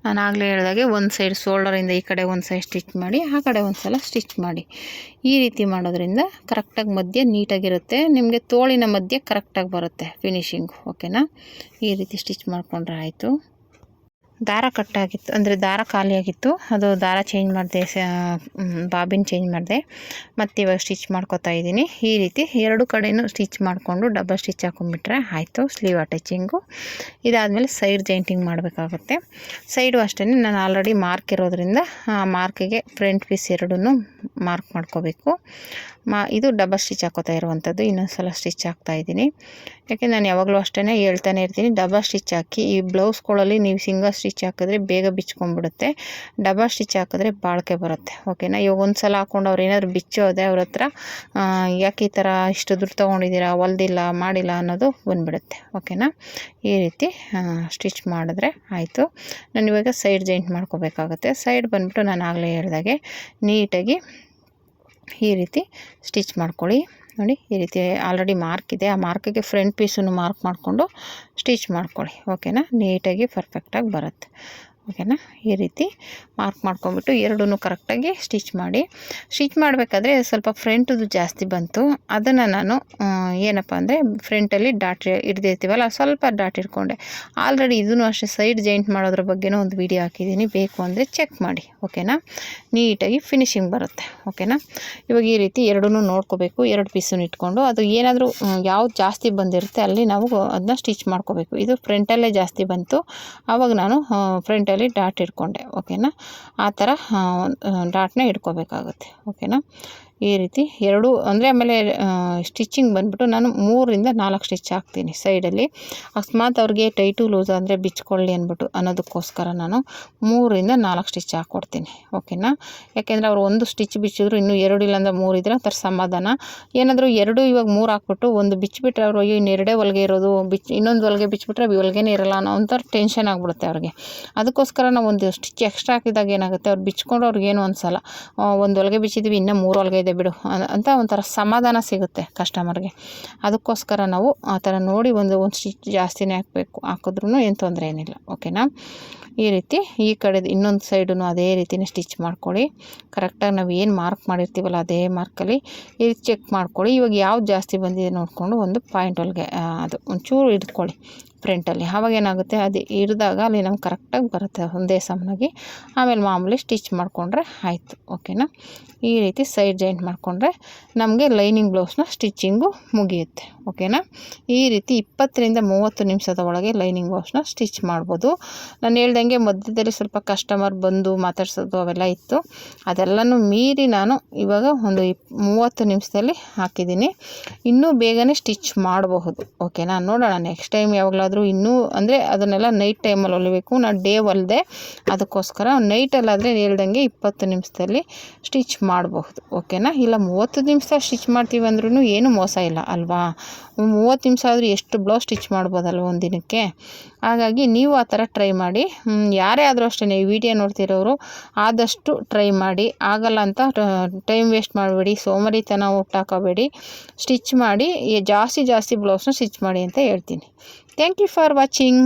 Speaker 1: ನಾನು ಆಗಲೇ ಹೇಳಿದಾಗೆ ಒಂದು ಸೈಡ್ ಶೋಲ್ಡರಿಂದ ಈ ಕಡೆ ಒಂದು ಸೈಡ್ ಸ್ಟಿಚ್ ಮಾಡಿ, ಆ ಕಡೆ ಒಂದು ಸಲ ಸ್ಟಿಚ್ ಮಾಡಿ. ಈ ರೀತಿ ಮಾಡೋದ್ರಿಂದ ಕರೆಕ್ಟಾಗಿ ಮಧ್ಯೆ ನೀಟಾಗಿರುತ್ತೆ, ನಿಮಗೆ ತೋಳಿನ ಮಧ್ಯೆ ಕರೆಕ್ಟಾಗಿ ಬರುತ್ತೆ ಫಿನಿಶಿಂಗು. ಓಕೆನಾ. ಈ ರೀತಿ ಸ್ಟಿಚ್ ಮಾಡಿಕೊಂಡ್ರೆ ಆಯಿತು. ದಾರ ಕಟ್ಟಾಗಿತ್ತು ಅಂದರೆ ದಾರ ಖಾಲಿಯಾಗಿತ್ತು, ಅದು ದಾರ ಚೇಂಜ್ ಮಾಡಿದೆ, ಬಾಬಿನ್ ಚೇಂಜ್ ಮಾಡಿದೆ, ಮತ್ತು ಇವಾಗ ಸ್ಟಿಚ್ ಮಾಡ್ಕೊತಾ ಇದ್ದೀನಿ. ಈ ರೀತಿ 2 ಕಡೆಯೂ ಸ್ಟಿಚ್ ಮಾಡಿಕೊಂಡು ಡಬಲ್ ಸ್ಟಿಚ್ ಹಾಕೊಂಡ್ಬಿಟ್ರೆ ಆಯಿತು ಸ್ಲೀವ್ ಅಟ್ಯಾಚಿಂಗು. ಇದಾದಮೇಲೆ ಸೈಡ್ ಜಾಯಿಂಟಿಂಗ್ ಮಾಡಬೇಕಾಗುತ್ತೆ. ಸೈಡು ಅಷ್ಟೇ ನಾನು ಆಲ್ರೆಡಿ ಮಾರ್ಕ್ ಇರೋದ್ರಿಂದ ಆ ಮಾರ್ಕಿಗೆ ಫ್ರಂಟ್ ಪೀಸ್ 2 ಮಾರ್ಕ್ ಮಾಡ್ಕೋಬೇಕು. ಇದು ಡಬಲ್ ಸ್ಟಿಚ್ ಹಾಕೋತಾ ಇರುವಂಥದ್ದು. ಇನ್ನೊಂದು ಸಲ ಸ್ಟಿಚ್ ಹಾಕ್ತಾಯಿದ್ದೀನಿ. ಯಾಕೆ ನಾನು ಯಾವಾಗಲೂ ಅಷ್ಟೇ ಹೇಳ್ತಾನೆ ಇರ್ತೀನಿ, ಡಬಲ್ ಸ್ಟಿಚ್ ಹಾಕಿ. ಈ ಬ್ಲೌಸ್ಗಳಲ್ಲಿ ನೀವು ಸಿಂಗಲ್ ಸ್ಟಿಚ್ ಹಾಕಿದ್ರೆ ಬೇಗ ಬಿಚ್ಕೊಂಡ್ಬಿಡುತ್ತೆ, ಡಬಲ್ ಸ್ಟಿಚ್ ಹಾಕಿದ್ರೆ ಬಾಳಿಕೆ ಬರುತ್ತೆ. ಓಕೆನಾ. ಇವಾಗ ಒಂದು ಸಲ ಹಾಕ್ಕೊಂಡು ಅವ್ರು ಏನಾದರೂ ಬಿಚ್ಚೋದೆ ಅವ್ರ ಹತ್ರ ಯಾಕೆ ಈ ಥರ ಇಷ್ಟು ದುಡ್ಡು ತೊಗೊಂಡಿದ್ದೀರಾ, ಹೊಲ್ದಿಲ್ಲ ಮಾಡಿಲ್ಲ ಅನ್ನೋದು ಬಂದುಬಿಡುತ್ತೆ. ಓಕೆನಾ. ಈ ರೀತಿ ಸ್ಟಿಚ್ ಮಾಡಿದ್ರೆ ಆಯಿತು. ನಾನು ಇವಾಗ ಸೈಡ್ ಜಾಯಿಂಟ್ ಮಾಡ್ಕೋಬೇಕಾಗುತ್ತೆ. ಸೈಡ್ ಬಂದುಬಿಟ್ಟು ನಾನು ಆಗಲೇ ಹೇಳ್ದಾಗೆ ನೀಟಾಗಿ ಈ ರೀತಿ ಸ್ಟಿಚ್ ಮಾಡ್ಕೊಳ್ಳಿ. ನೋಡಿ, ಈ ರೀತಿ ಆಲ್ರೆಡಿ ಮಾರ್ಕ್ ಇದೆ. ಆ ಮಾರ್ಕಿಗೆ ಫ್ರಂಟ್ ಪೀಸನ್ನು ಮಾರ್ಕ್ ಮಾಡಿಕೊಂಡು ಸ್ಟಿಚ್ ಮಾಡ್ಕೊಳ್ಳಿ. ಓಕೆನಾ. ನೀಟಾಗಿ ಪರ್ಫೆಕ್ಟಾಗಿ ಬರುತ್ತೆ. ಓಕೆನಾ. ಈ ರೀತಿ ಮಾರ್ಕ್ ಮಾಡ್ಕೊಂಬಿಟ್ಟು ಎರಡೂ ಕರೆಕ್ಟಾಗಿ ಸ್ಟಿಚ್ ಮಾಡಿ. ಸ್ಟಿಚ್ ಮಾಡಬೇಕಾದ್ರೆ ಸ್ವಲ್ಪ ಫ್ರಂಟದು ಜಾಸ್ತಿ ಬಂತು. ಅದನ್ನು ನಾನು ಏನಪ್ಪ ಅಂದರೆ ಫ್ರಂಟಲ್ಲಿ ಡಾಟ್ ಹಿಡ್ದಿರ್ತೀವಲ್ಲ, ಸ್ವಲ್ಪ ಡಾಟ್ ಇಟ್ಕೊಂಡೆ. ಆಲ್ರೆಡಿ ಇದೂ ಅಷ್ಟೇ ಸೈಡ್ ಜಾಯಿಂಟ್ ಮಾಡೋದ್ರ ಬಗ್ಗೆನೂ ಒಂದು ವಿಡಿಯೋ ಹಾಕಿದ್ದೀನಿ, ಬೇಕು ಅಂದರೆ ಚೆಕ್ ಮಾಡಿ. ಓಕೆನಾ. ನೀಟಾಗಿ ಫಿನಿಶಿಂಗ್ ಬರುತ್ತೆ. ಓಕೆನಾ. ಇವಾಗ ಈ ರೀತಿ ಎರಡೂ ನೋಡ್ಕೋಬೇಕು. ಎರಡು ಪೀಸನ್ನು ಇಟ್ಕೊಂಡು ಅದು ಏನಾದರೂ ಯಾವ್ದು ಜಾಸ್ತಿ ಬಂದಿರುತ್ತೆ ಅಲ್ಲಿ ನಾವು ಅದನ್ನ ಸ್ಟಿಚ್ ಮಾಡ್ಕೋಬೇಕು. ಇದು ಫ್ರಂಟಲ್ಲೇ ಜಾಸ್ತಿ ಬಂತು, ಆವಾಗ ನಾನು ಫ್ರಂಟಲ್ಲಿ ಡಾಟ್ ಇಟ್ಕೊಂಡೆ. ಓಕೆನಾ. ಆ ಥರ ಡಾಟ್ನ ಇಟ್ಕೋಬೇಕಾಗುತ್ತೆ. ಓಕೆನಾ. ಈ ರೀತಿ ಎರಡು ಅಂದರೆ ಆಮೇಲೆ ಸ್ಟಿಚ್ಚಿಂಗ್ ಬಂದುಬಿಟ್ಟು ನಾನು 3ರಿಂದ 4 ಸ್ಟಿಚ್ ಹಾಕ್ತೀನಿ ಸೈಡಲ್ಲಿ. ಅಕಸ್ಮಾತ್ ಅವ್ರಿಗೆ ಟೈಟು ಲೂಸ್ ಅಂದರೆ ಬಿಚ್ಕೊಳ್ಳಿ ಅಂದ್ಬಿಟ್ಟು ಅನ್ನೋದಕ್ಕೋಸ್ಕರ ನಾನು 3ರಿಂದ 4 ಸ್ಟಿಚ್ ಹಾಕ್ಕೊಡ್ತೀನಿ. ಓಕೆನಾ. ಯಾಕೆಂದರೆ ಅವರು ಒಂದು ಸ್ಟಿಚ್ ಬಿಚ್ಚಿದ್ರು ಇನ್ನೂ 2 ಇಲ್ಲಾಂದ್ರೆ 3 ಇದ್ರೆ ಒಂಥರ ಸಮಾಧಾನ. ಏನಾದರೂ 2 ಇವಾಗ 3 ಹಾಕ್ಬಿಟ್ಟು ಒಂದು ಬಿಚ್ಚಿಬಿಟ್ರೆ ಅವರು ಇನ್ನು 2 ಹೊಲಿಗೆ ಇರೋದು, ಇನ್ನೊಂದು ಹೊಲಿಗೆ ಬಿಚ್ಚಿಬಿಟ್ರೆ ಹೊಲಿಗೆನೇ ಇರೋಲ್ಲ ಅನ್ನೋ ಒಂಥರ ಟೆನ್ಷನ್ ಆಗಿಬಿಡುತ್ತೆ ಅವ್ರಿಗೆ. ಅದಕ್ಕೋಸ್ಕರ ನಾವು ಒಂದು ಸ್ಟಿಚ್ ಎಕ್ಸ್ಟ್ರಾ ಹಾಕಿದಾಗ ಏನಾಗುತ್ತೆ, ಅವ್ರು ಬಿಚ್ಕೊಂಡು ಅವ್ರಿಗೇನು ಅನಿಸಲ್ಲ. ಒಂದು ಹೊಲಿಗೆ ಬಿಚ್ಚಿದ್ವಿ, ಇನ್ನೂ 3 ಹೊಲಿಗೆ ಇದೆ ಬಿಡು ಅಂತ ಒಂಥರ ಸಮಾಧಾನ ಸಿಗುತ್ತೆ ಕಸ್ಟಮರ್ಗೆ. ಅದಕ್ಕೋಸ್ಕರ ನಾವು ಆ ಥರ ನೋಡಿ ಒಂದು ಸ್ಟಿಚ್ ಜಾಸ್ತಿನೇ ಹಾಕಿದ್ರೂ ಏನು ತೊಂದರೆ ಏನಿಲ್ಲ. ಓಕೆನಾ. ಈ ರೀತಿ ಈ ಕಡೆದು ಇನ್ನೊಂದು ಸೈಡೂ ಅದೇ ರೀತಿಯೇ ಸ್ಟಿಚ್ ಮಾಡ್ಕೊಳ್ಳಿ. ಕರೆಕ್ಟಾಗಿ ನಾವು ಏನು ಮಾರ್ಕ್ ಮಾಡಿರ್ತೀವಲ್ಲ ಅದೇ ಮಾರ್ಕಲ್ಲಿ ಈ ರೀತಿ ಚೆಕ್ ಮಾಡ್ಕೊಳ್ಳಿ. ಇವಾಗ ಯಾವ್ದು ಜಾಸ್ತಿ ಬಂದಿದೆ ನೋಡಿಕೊಂಡು ಒಂದು ಪಾಯಿಂಟ್ ಹೊಲಿಗೆ ಅದು ಒಂಚೂರು ಹಿಡ್ಕೊಳ್ಳಿ ಫ್ರಂಟಲ್ಲಿ. ಆವಾಗ ಏನಾಗುತ್ತೆ, ಅದು ಹಿಡಿದಾಗ ಅಲ್ಲಿ ನಮ್ಗೆ ಕರೆಕ್ಟಾಗಿ ಬರುತ್ತೆ ಒಂದೇ ಸಮನಾಗಿ. ಆಮೇಲೆ ಮಾಮೂಲಿ ಸ್ಟಿಚ್ ಮಾಡಿಕೊಂಡ್ರೆ ಆಯಿತು. ಓಕೆನಾ. ಈ ರೀತಿ ಸೈಡ್ ಜಾಯಿಂಟ್ ಮಾಡಿಕೊಂಡ್ರೆ ನಮಗೆ ಲೈನಿಂಗ್ ಬ್ಲೌಸ್ನ ಸ್ಟಿಚ್ಚಿಂಗು ಮುಗಿಯುತ್ತೆ. ಓಕೆನಾ. ಈ ರೀತಿ 20ರಿಂದ 30 ನಿಮಿಷದ ಒಳಗೆ ಲೈನಿಂಗ್ ಬ್ಲೌಸ್ನ ಸ್ಟಿಚ್ ಮಾಡ್ಬೋದು. ನಾನು ಹೇಳ್ದಂಗೆ ಮಧ್ಯದಲ್ಲಿ ಸ್ವಲ್ಪ ಕಸ್ಟಮರ್ ಬಂದು ಮಾತಾಡ್ಸೋದು ಅವೆಲ್ಲ ಇತ್ತು, ಅದೆಲ್ಲನೂ ಮೀರಿ ನಾನು ಇವಾಗ ಒಂದು 30 ನಿಮಿಷದಲ್ಲಿ ಹಾಕಿದ್ದೀನಿ. ಇನ್ನೂ ಬೇಗನೆ ಸ್ಟಿಚ್ ಮಾಡಬಹುದು. ಓಕೆನಾ. ನೋಡೋಣ ನೆಕ್ಸ್ಟ್ ಟೈಮ್ ಯಾವಾಗಲಾದರೂ ಇನ್ನೂ ಅಂದರೆ ಅದನ್ನೆಲ್ಲ ನೈಟ್ ಟೈಮಲ್ಲಿ ಹೊಲಿಬೇಕು. ನಾನು ಡೇ ಹೊಲಿದೆ, ಅದಕ್ಕೋಸ್ಕರ ನೈಟಲ್ಲಾದರೆ ಹೇಳ್ದಂಗೆ 20 ನಿಮಿಷದಲ್ಲಿ ಸ್ಟಿಚ್ ಮಾಡಬಹುದು. ಓಕೆನಾ. ಇಲ್ಲ 30 ನಿಮಿಷ ಸ್ಟಿಚ್ ಮಾಡ್ತೀವಿ ಅಂದ್ರೂ ಏನು ಮೋಸ ಇಲ್ಲ ಅಲ್ವಾ. 30 ನಿಮಿಷ ಆದರೂ ಎಷ್ಟು ಬ್ಲೌಸ್ ಸ್ಟಿಚ್ ಮಾಡ್ಬೋದಲ್ವ ಒಂದು ದಿನಕ್ಕೆ. ಹಾಗಾಗಿ ನೀವು ಆ ಥರ ಟ್ರೈ ಮಾಡಿ. ಯಾರೇ ಆದರೂ ಅಷ್ಟೇ ಈ ವಿಡಿಯೋ ನೋಡ್ತಿರೋರು ಆದಷ್ಟು ಟ್ರೈ ಮಾಡಿ. ಆಗಲ್ಲ ಅಂತ ಟೈಮ್ ವೇಸ್ಟ್ ಮಾಡಬೇಡಿ, ಸೋಮರಿತನ ಹುಟ್ಟಾಕೋಬೇಡಿ. ಸ್ಟಿಚ್ ಮಾಡಿ ಜಾಸ್ತಿ ಬ್ಲೌಸ್ನ ಸ್ಟಿಚ್ ಮಾಡಿ ಅಂತ ಹೇಳ್ತೀನಿ. Thank you for watching.